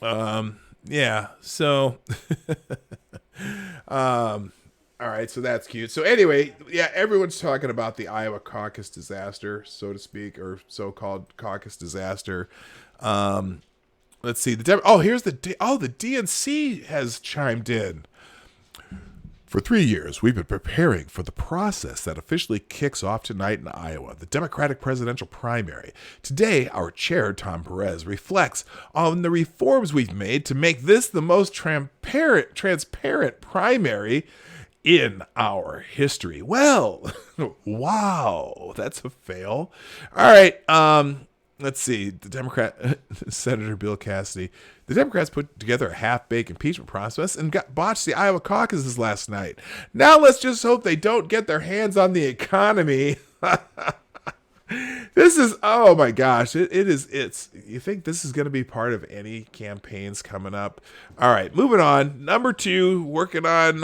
Yeah, so all right, so that's cute. So anyway, yeah, everyone's talking about the Iowa caucus disaster, so to speak, or so-called caucus disaster. Let's see. Here's the DNC has chimed in. For 3 years, we've been preparing for the process that officially kicks off tonight in Iowa, the Democratic presidential primary. Today, our chair, Tom Perez, reflects on the reforms we've made to make this the most transparent primary in our history. Well, wow, that's a fail. All right, let's see. The Democrat, Senator Bill Cassidy, the Democrats put together a half-baked impeachment process and botched the Iowa caucuses last night. Now let's just hope they don't get their hands on the economy. This is, oh my gosh, it's, you think this is going to be part of any campaigns coming up? All right, moving on. Number 2, working on,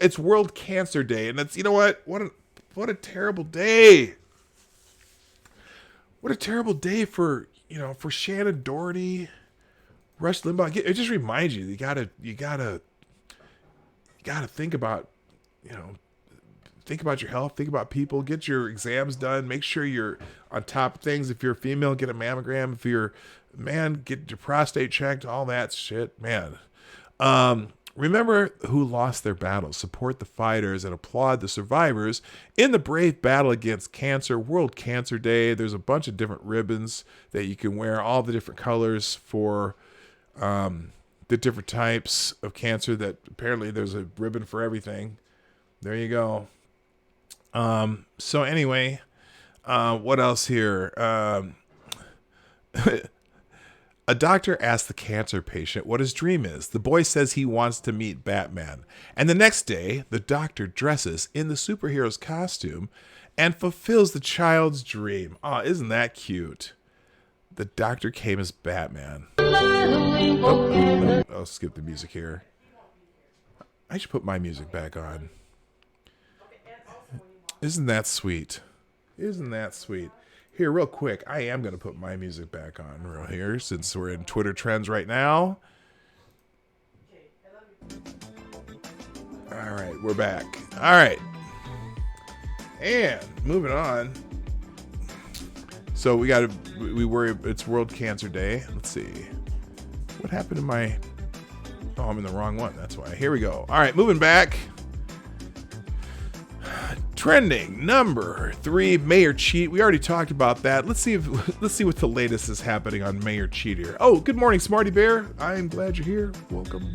it's World Cancer Day, and it's, you know what a terrible day. What a terrible day for Shannon Doherty, Rush Limbaugh. It just reminds you, you gotta think about, think about your health, think about people, get your exams done, make sure you're on top of things. If you're a female, get a mammogram. If you're a man, get your prostate checked, all that shit, man. Remember who lost their battles, support the fighters, and applaud the survivors in the brave battle against cancer. World Cancer Day. There's a bunch of different ribbons that you can wear, all the different colors for the different types of cancer. That apparently there's a ribbon for everything. There you go. So anyway, what else here? A doctor asks the cancer patient what his dream is. The boy says he wants to meet Batman. And the next day, the doctor dresses in the superhero's costume and fulfills the child's dream. Oh, isn't that cute? The doctor came as Batman. I'll skip the music here. I should put my music back on. Isn't that sweet? Isn't that sweet? Here, real quick, I am going to put my music back on real here since we're in Twitter trends right now. All right, we're back. All right. And moving on. So we worry, it's World Cancer Day. Let's see. What happened to my... Oh, I'm in the wrong one. That's why. Here we go. All right, moving back. Trending number 3, Mayor Cheat. We already talked about that. Let's see what the latest is happening on Mayor Cheat here. Oh, good morning, Smarty Bear. I am glad you're here. Welcome.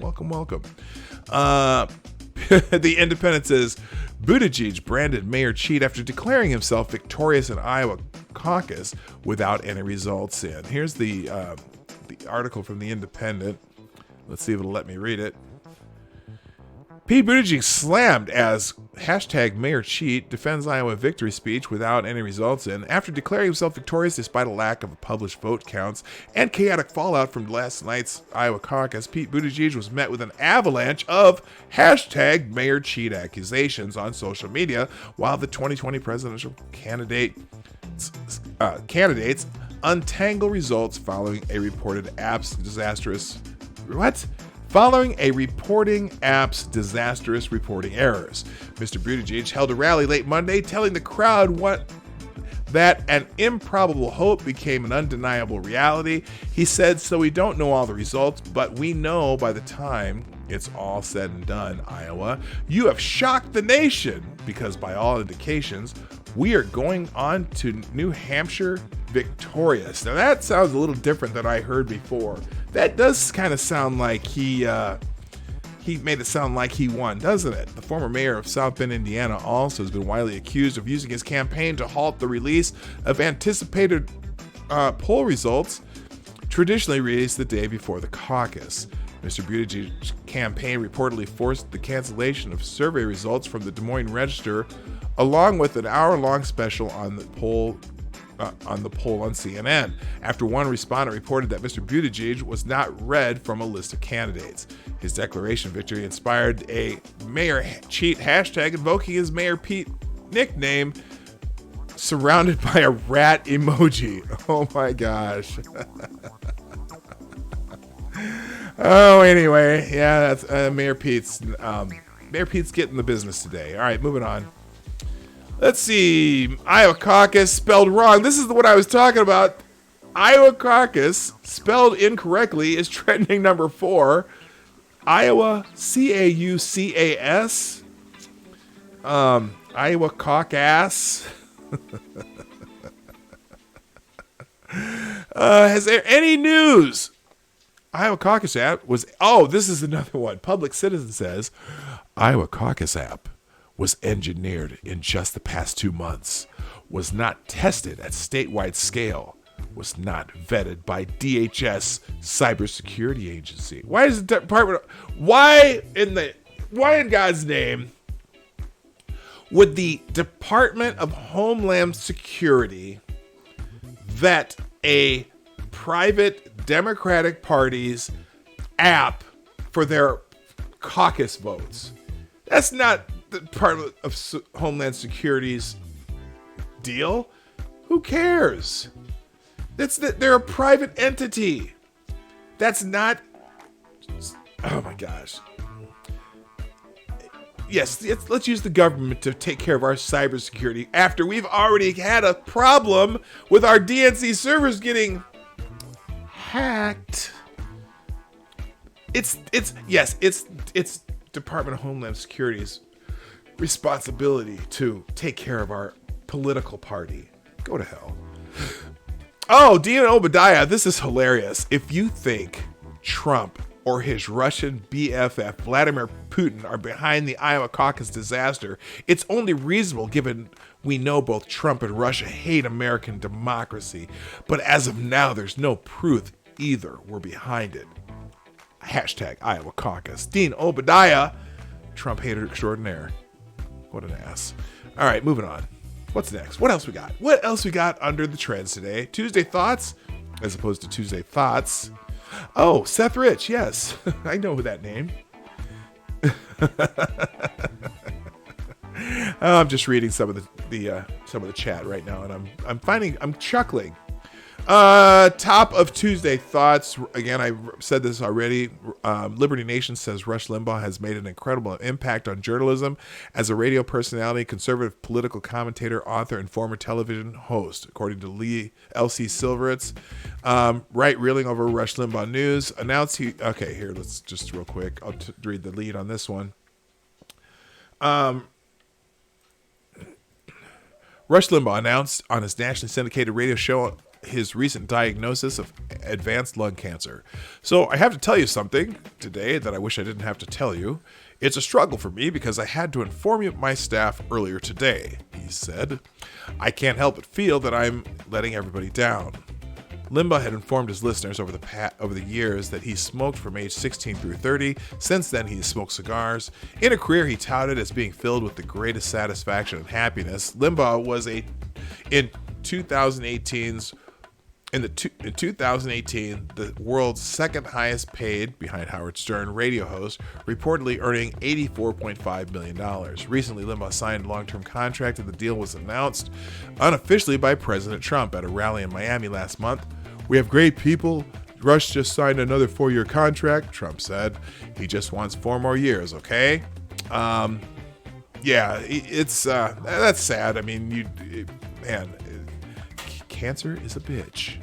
The Independent says Buttigieg branded Mayor Cheat after declaring himself victorious in Iowa caucus without any results in. Here's the article from the Independent. Let's see if it'll let me read it. Pete Buttigieg slammed as #Mayor Cheat defends Iowa victory speech without any results in. After declaring himself victorious despite a lack of published vote counts and chaotic fallout from last night's Iowa caucus, Pete Buttigieg was met with an avalanche of #Mayor Cheat accusations on social media, while the 2020 presidential candidates untangle results following a reported disastrous following a reporting app's disastrous reporting errors. Mr. Buttigieg held a rally late Monday telling the crowd that an improbable hope became an undeniable reality. He said, "So we don't know all the results, but we know by the time it's all said and done, Iowa, you have shocked the nation because by all indications, we are going on to New Hampshire victorious." Now that sounds a little different than I heard before. That does kind of sound like he made it sound like he won, doesn't it? The former mayor of South Bend, Indiana, also has been widely accused of using his campaign to halt the release of anticipated poll results traditionally released the day before the caucus. Mr. Buttigieg's campaign reportedly forced the cancellation of survey results from the Des Moines Register, along with an hour-long special on the poll on CNN, after one respondent reported that Mr. Buttigieg was not read from a list of candidates. His declaration of victory inspired a Mayor Cheat hashtag invoking his Mayor Pete nickname, surrounded by a rat emoji. Oh my gosh. Oh, anyway, yeah, that's Mayor Pete's getting the business today. All right, moving on. Let's see. Iowa Caucus spelled wrong. This is what I was talking about. Iowa Caucus spelled incorrectly is trending number 4. Iowa Caucas. Iowa Caucus. Has there any news? Iowa Caucus app was, this is another one. Public Citizen says, Iowa Caucus app was engineered in just the past 2 months, was not tested at statewide scale, was not vetted by DHS cybersecurity agency. Why is the department, why in God's name would the Department of Homeland Security vet a private Democratic Party's app for their caucus votes? That's not the Department of Homeland Security's deal. Who cares? They're a private entity. That's not. Oh my gosh. Yes, let's use the government to take care of our cybersecurity after we've already had a problem with our DNC servers getting hacked. It's Department of Homeland Security's responsibility to take care of our political party. Go to hell. Oh, Dean Obadiah, this is hilarious. If you think Trump or his Russian BFF Vladimir Putin are behind the Iowa caucus disaster, it's only reasonable given we know both Trump and Russia hate American democracy. But as of now, there's no proof either were behind it. Hashtag Iowa caucus. Dean Obadiah, Trump hater extraordinaire. What an ass. All right, moving on. What's next? What else we got? What else we got under the trends today? Tuesday Thoughts, as opposed to Tuesday Thoughts. Oh, Seth Rich, yes. I know that name. I'm just reading some of the chat right now, and I'm chuckling. Top of Tuesday Thoughts. Again, I said this already. Liberty Nation says Rush Limbaugh has made an incredible impact on journalism as a radio personality, conservative political commentator, author, and former television host, according to L.C. Silveritz. Right, reeling over Rush Limbaugh news. Announced he... Okay, here, let's just real quick. I'll read the lead on this one. Rush Limbaugh announced on his nationally syndicated radio show his recent diagnosis of advanced lung cancer. So I have to tell you something today that I wish I didn't have to tell you. It's a struggle for me because I had to inform you of my staff earlier today, he said. I can't help but feel that I'm letting everybody down. Limbaugh had informed his listeners over the years that he smoked from age 16 through 30. Since then, he smoked cigars. In a career he touted as being filled with the greatest satisfaction and happiness, Limbaugh was in 2018, the world's second highest paid, behind Howard Stern, radio host, reportedly earning $84.5 million. Recently, Limbaugh signed a long-term contract, and the deal was announced unofficially by President Trump at a rally in Miami last month. We have great people, Rush just signed another 4-year contract, Trump said. He just wants 4 more years, okay? Yeah, it's that's sad. I mean, cancer is a bitch.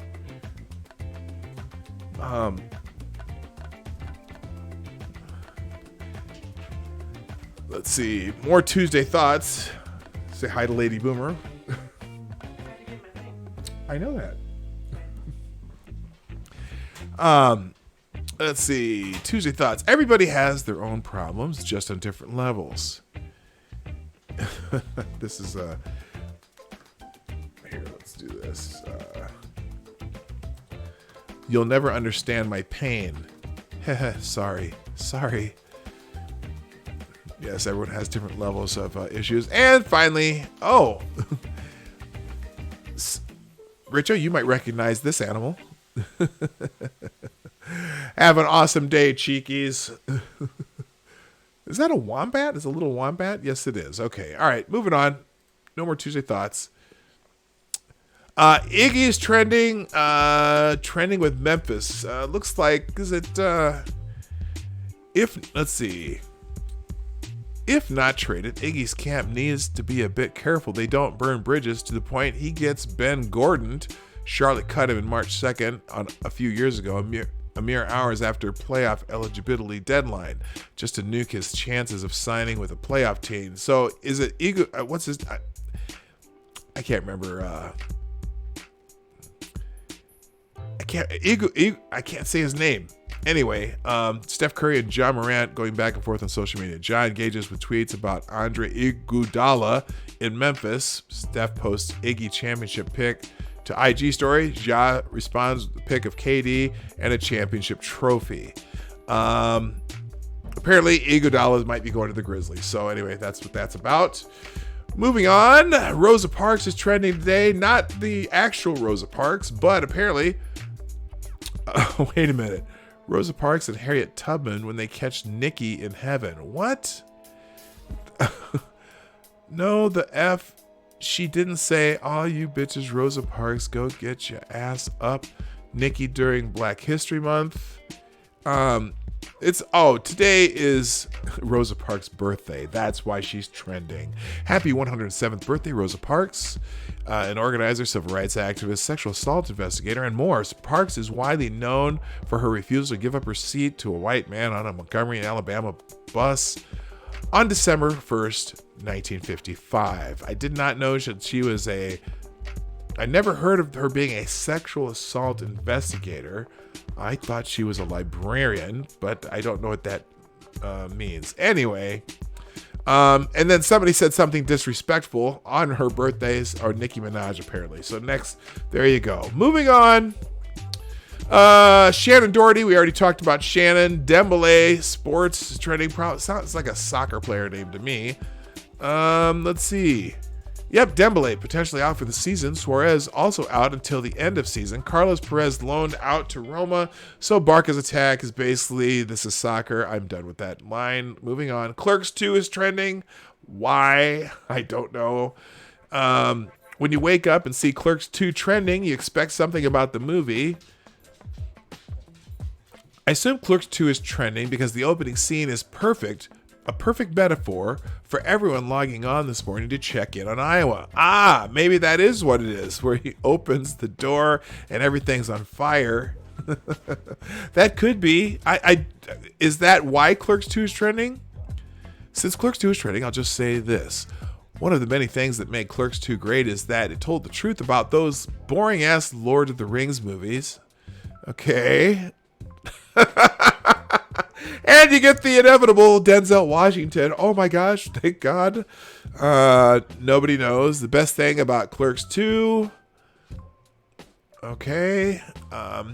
Let's see. More Tuesday thoughts. Say hi to Lady Boomer. I know that. Let's see. Tuesday thoughts. Everybody has their own problems, just on different levels. This is here. Let's do this. You'll never understand my pain. Sorry. Yes, everyone has different levels of issues. And finally, Richo, you might recognize this animal. Have an awesome day, cheekies. Is that a wombat? Is it a little wombat? Yes, it is. Okay. All right. Moving on. No more Tuesday thoughts. Iggy's trending with Memphis. Looks like, let's see. If not traded, Iggy's camp needs to be a bit careful they don't burn bridges to the point he gets Ben Gordoned. Charlotte cut him in March 2nd on a few years ago, a mere hours after playoff eligibility deadline, just to nuke his chances of signing with a playoff team. So is it Iggy? What's his? I can't remember. I can't say his name. Anyway, Steph Curry and John Morant going back and forth on social media. John engages with tweets about Andre Iguodala in Memphis. Steph posts Iggy championship pick to IG story. Ja responds with a pic of KD and a championship trophy. Apparently, Iguodala might be going to the Grizzlies. So anyway, that's what that's about. Moving on, Rosa Parks is trending today. Not the actual Rosa Parks, but apparently... wait a minute. Rosa Parks and Harriet Tubman when they catch Nikki in heaven. What? No, the F. She didn't say, "Oh, you bitches, Rosa Parks, go get your ass up, Nikki," during Black History Month. Today is Rosa Parks' birthday. That's why she's trending. Happy 107th birthday, Rosa Parks. An organizer, civil rights activist, sexual assault investigator, and more. Parks is widely known for her refusal to give up her seat to a white man on a Montgomery, Alabama bus on December 1st, 1955. I did not know that she was I never heard of her being a sexual assault investigator. I thought she was a librarian, but I don't know what that means. Anyway, and then somebody said something disrespectful on her birthdays, or Nicki Minaj apparently. So next, there you go. Moving on. Shannon Doherty, we already talked about Shannon. Dembele, sports trending. Sounds like a soccer player name to me. Let's see. Yep, Dembele potentially out for the season. Suarez also out until the end of season. Carlos Perez loaned out to Roma. So Barca's attack is basically, this is soccer. I'm done with that line. Moving on. Clerks 2 is trending. Why? I don't know. When you wake up and see Clerks 2 trending, you expect something about the movie. I assume Clerks 2 is trending because the opening scene is perfect. A perfect metaphor for everyone logging on this morning to check in on Iowa. Maybe that is what it is, where he opens the door and everything's on fire. That could be. Is that why Clerks 2 is trending? Since Clerks 2 is trending, I'll just say this. One of the many things that made Clerks 2 great is that it told the truth about those boring-ass Lord of the Rings movies. Okay. And you get the inevitable Denzel Washington. Oh my gosh, thank God. Nobody knows. The best thing about Clerks 2. Okay.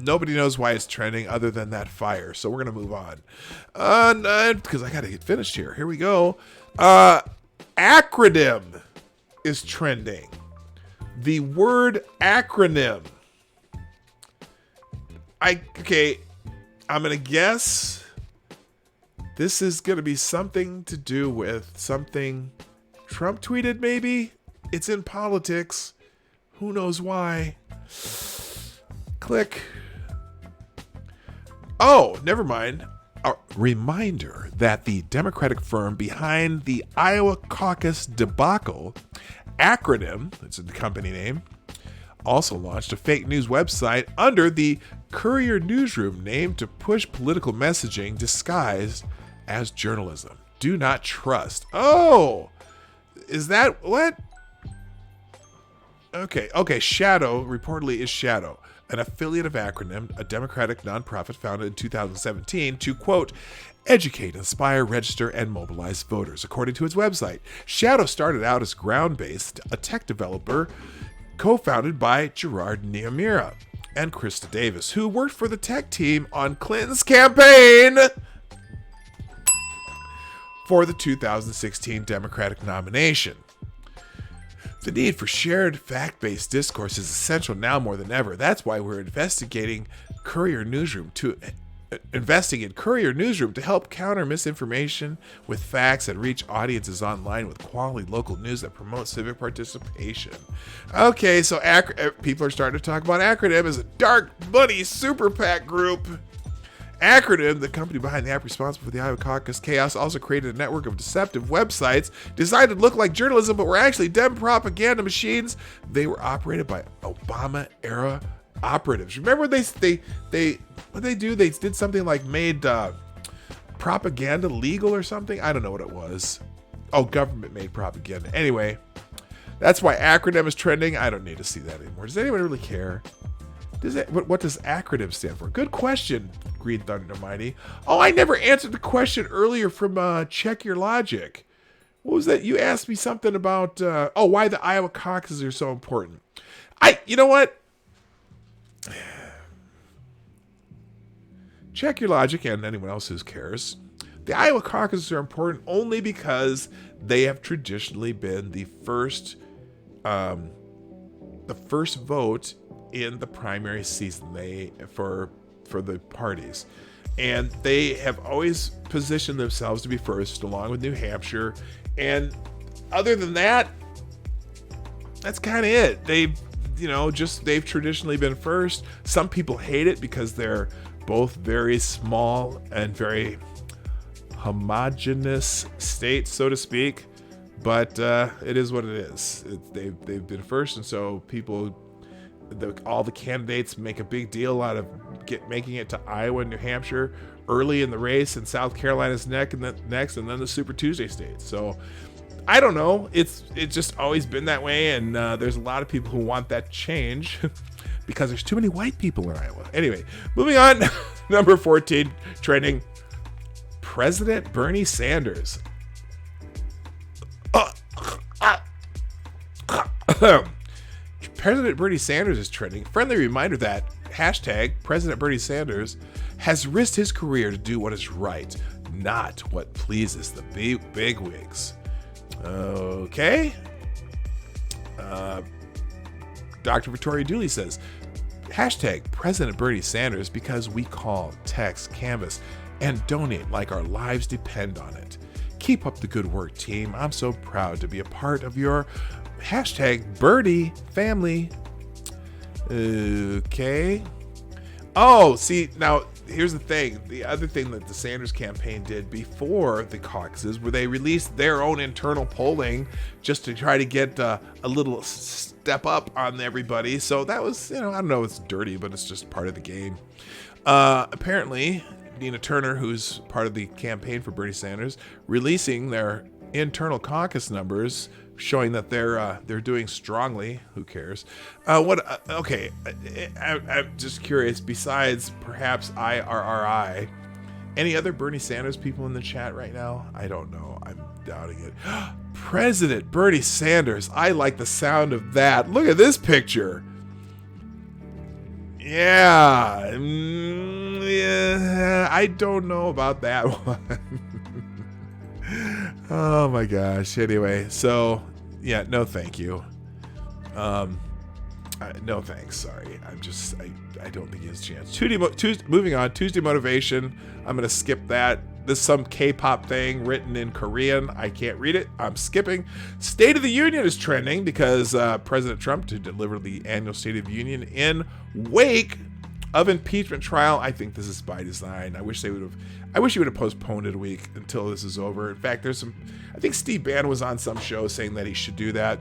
Nobody knows why it's trending other than that fire. So we're going to move on. Because I got to get finished here. Here we go. Acronym is trending. The word acronym. I'm going to guess this is going to be something to do with something Trump tweeted, maybe? It's in politics. Who knows why? Click. Oh, never mind. A reminder that the Democratic firm behind the Iowa Caucus debacle, Acronym, that's the company name, also launched a fake news website under the Courier Newsroom name to push political messaging disguised as journalism. Do not trust. Oh, is that what? Okay. Shadow reportedly is Shadow, an affiliate of Acronym, a Democratic nonprofit founded in 2017 to, quote, educate, inspire, register, and mobilize voters. According to its website, Shadow started out as Ground-based, a tech developer co-founded by Gerard Niamira and Krista Davis, who worked for the tech team on Clinton's campaign for the 2016 Democratic nomination. The need for shared fact-based discourse is essential now more than ever. That's why we're investing in Courier Newsroom to help counter misinformation with facts and reach audiences online with quality local news that promotes civic participation. Okay, so people are starting to talk about Acronym as a dark, bloody super PAC group. Acronym, the company behind the app responsible for the Iowa Caucus chaos, also created a network of deceptive websites designed to look like journalism, but were actually Dem propaganda machines. They were operated by Obama-era operatives. Remember what they do? They did something like made propaganda legal or something. I don't know what it was. Oh, government made propaganda. Anyway, that's why Acronym is trending. I don't need to see that anymore. Does anyone really care? What does Acronym stand for? Good question, Green Thunder Mighty. Oh, I never answered the question earlier from Check Your Logic. What was that? You asked me something about why the Iowa caucuses are so important. You know what? Check Your Logic and anyone else who cares. The Iowa caucuses are important only because they have traditionally been the first vote in the primary season for the parties, and they have always positioned themselves to be first, along with New Hampshire. And other than that, that's kind of it. They've traditionally been first. Some people hate it because they're both very small and very homogeneous states, so to speak. But it is what it is. They've been first, and so all the candidates make a big deal out of making it to Iowa and New Hampshire early in the race, and South Carolina's next, and then the Super Tuesday states. So I don't know. It's just always been that way, and there's a lot of people who want that change because there's too many white people in Iowa. Anyway, moving on. Number 14 trending. President Bernie Sanders. President Bernie Sanders is trending. Friendly reminder that President Bernie Sanders has risked his career to do what is right, not what pleases the bigwigs. Okay. Dr. Victoria Dooley says, President Bernie Sanders because we call, text, canvass, and donate like our lives depend on it. Keep up the good work, team. I'm so proud to be a part of your Bernie family. Okay. Oh, see, now here's the thing. The other thing that the Sanders campaign did before the caucuses, where they released their own internal polling just to try to get a little step up on everybody. So that was, I don't know, it's dirty, but it's just part of the game. Apparently, Nina Turner, who's part of the campaign for Bernie Sanders, releasing their internal caucus numbers, showing that they're doing strongly. Who cares? Okay, I'm just curious. Besides perhaps IRRI, any other Bernie Sanders people in the chat right now? I don't know. I'm doubting it. President Bernie Sanders. I like the sound of that. Look at this picture. Yeah, I don't know about that one. Oh my gosh. Anyway, so yeah, no thank you. No thanks, sorry. I don't think he has a chance. Moving on, Tuesday motivation. I'm gonna skip that. This is some K-pop thing written in Korean. I can't read it. I'm skipping. State of the Union is trending because President Trump to deliver the annual State of the Union in wake of impeachment trial. I think this is by design. I wish he would have postponed it a week until this is over. In fact, I think Steve Bannon was on some show saying that he should do that.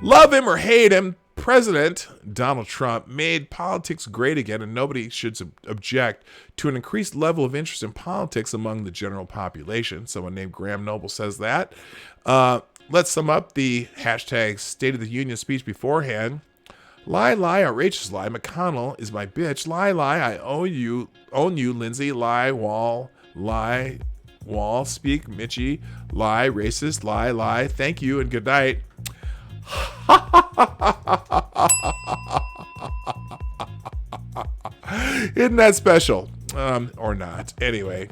Love him or hate him, President Donald Trump made politics great again, and nobody should object to an increased level of interest in politics among the general population. Someone named Graham Noble says that. Let's sum up the hashtag State of the Union speech beforehand. Lie, lie, outrageous lie. McConnell is my bitch. Lie, lie, I own you, Lindsay. Lie, wall, speak, Mitchie. Lie, racist, lie, lie. Thank you and good night. Isn't that special? Or not. Anyway.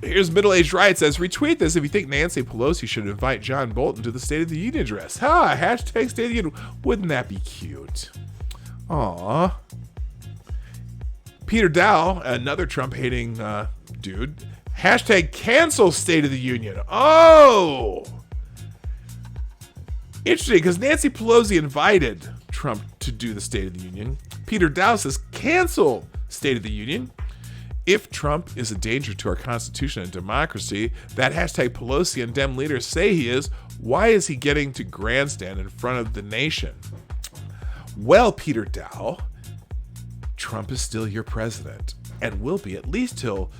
Here's Middle-Aged Riot says, retweet this if you think Nancy Pelosi should invite John Bolton to the State of the Union address. Hashtag State of the Union. Wouldn't that be cute? Aw. Peter Dow, another Trump-hating dude. Hashtag cancel State of the Union. Oh! Interesting, because Nancy Pelosi invited Trump to do the State of the Union. Peter Dow says, cancel State of the Union. If Trump is a danger to our Constitution and democracy, that hashtag Pelosi and Dem leaders say he is, why is he getting to grandstand in front of the nation? Well, Peter Dow, Trump is still your president and will be at least till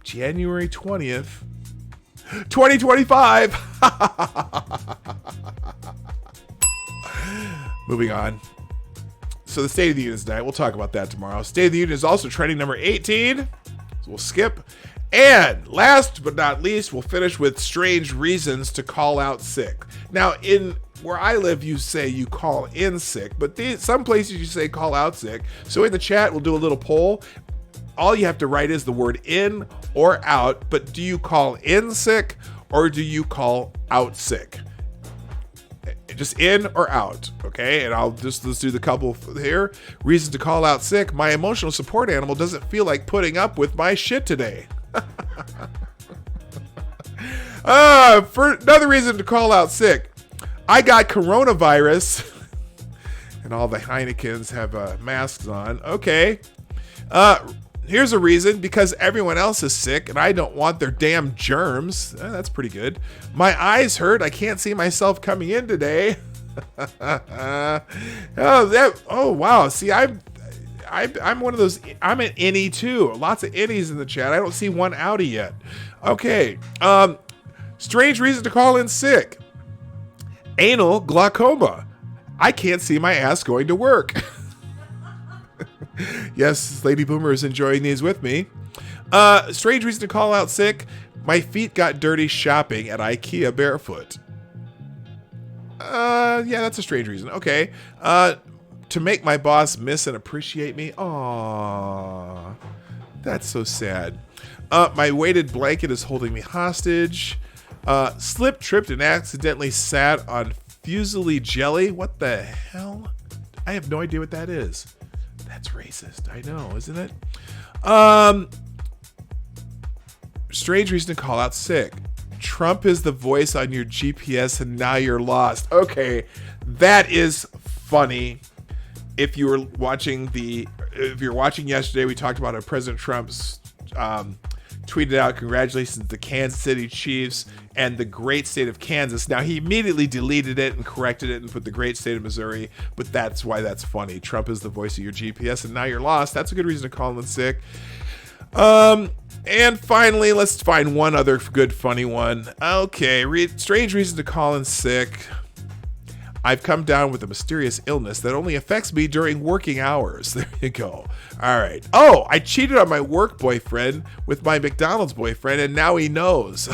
January 20th, 2025. Moving on. So the State of the Union is tonight. We'll talk about that tomorrow. State of the Union is also trending number 18. So we'll skip. And last but not least, we'll finish with strange reasons to call out sick. Now, in where I live, you say you call in sick, but some places you say call out sick. So in the chat, we'll do a little poll. All you have to write is the word in or out, but do you call in sick or do you call out sick? Just in or out, okay? And let's do the couple here. Reason to call out sick. My emotional support animal doesn't feel like putting up with my shit today. For another reason to call out sick. I got coronavirus. And all the Heinekens have masks on. Okay. Here's a reason, because everyone else is sick and I don't want their damn germs. That's pretty good. My eyes hurt. I can't see myself coming in today. Oh wow. See, I'm one of those. I'm an innie too. Lots of innies in the chat. I don't see one outie yet. Okay. Strange reason to call in sick. Anal glaucoma. I can't see my ass going to work. Yes, Lady Boomer is enjoying these with me. Strange reason to call out sick. My feet got dirty shopping at IKEA barefoot. Yeah, that's a strange reason. Okay. To make my boss miss and appreciate me. Aww. That's so sad. My weighted blanket is holding me hostage. Slipped, tripped, and accidentally sat on Fuseli jelly. What the hell? I have no idea what that is. That's racist. I know, isn't it? Strange reason to call out sick. Trump is the voice on your GPS and now you're lost. Okay, that is funny. If you were watching yesterday, we talked about how President Trump's tweeted out congratulations to the Kansas City Chiefs and the great state of Kansas. Now, he immediately deleted it and corrected it and put the great state of Missouri, but that's why that's funny. Trump is the voice of your GPS and now you're lost. That's a good reason to call in sick. And finally, let's find one other good funny one. Okay, strange reason to call in sick. I've come down with a mysterious illness that only affects me during working hours. There you go. All right. Oh, I cheated on my work boyfriend with my McDonald's boyfriend, and now he knows.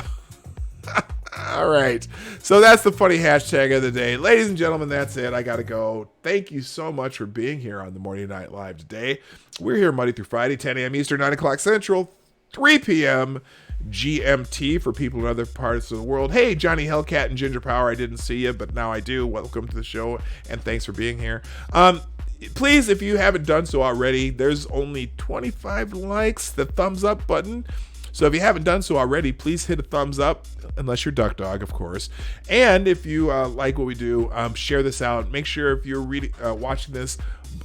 All right. So that's the funny hashtag of the day. Ladies and gentlemen, that's it. I got to go. Thank you so much for being here on the Morning Night Live today. We're here Monday through Friday, 10 a.m. Eastern, 9 o'clock Central, 3 p.m. GMT for people in other parts of the world. Hey, Johnny Hellcat and Ginger Power, I didn't see you, but now I do. Welcome to the show, and thanks for being here. Please, if you haven't done so already, there's only 25 likes, the thumbs up button. So if you haven't done so already, please hit a thumbs up, unless you're Duck Dog, of course. And if you like what we do, share this out. Make sure if you're watching this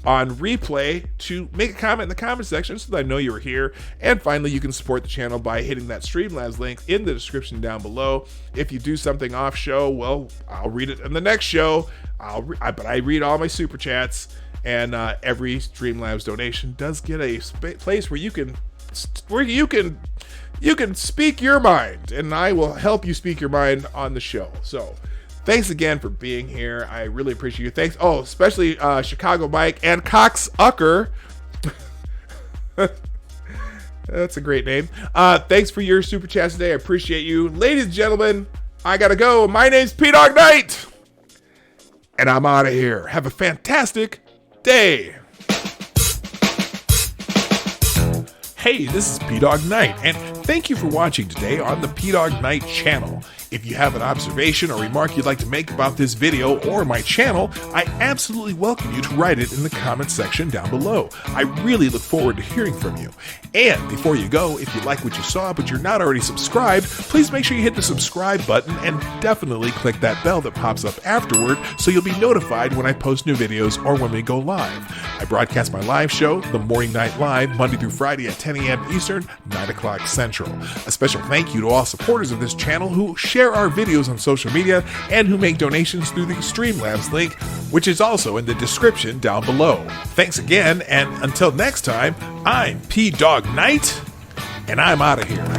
on replay to make a comment in the comment section so that I know you were here. And finally, you can support the channel by hitting that Streamlabs link in the description down below. If you do something off show, well, I'll read it in the next show. But I read all my super chats, and every Streamlabs donation does get a place where you can speak your mind, and I will help you speak your mind on the show. So thanks again for being here. I really appreciate you. Thanks. Oh, especially Chicago Mike and Cox Ucker. That's a great name. Thanks for your super chats today. I appreciate you. Ladies and gentlemen, I gotta go. My name's P-Dog Knight, and I'm out of here. Have a fantastic day. Hey, this is P-Dog Knight, and thank you for watching today on the P-Dog Knight channel. If you have an observation or remark you'd like to make about this video or my channel, I absolutely welcome you to write it in the comment section down below. I really look forward to hearing from you. And before you go, if you like what you saw but you're not already subscribed, please make sure you hit the subscribe button and definitely click that bell that pops up afterward so you'll be notified when I post new videos or when we go live. I broadcast my live show, The Morning Night Live, Monday through Friday at 10 a.m. Eastern, 9 o'clock Central. A special thank you to all supporters of this channel who share our videos on social media and who make donations through the Streamlabs link, which is also in the description down below. Thanks again, and until next time, I'm P-Dog Knight, and I'm out of here.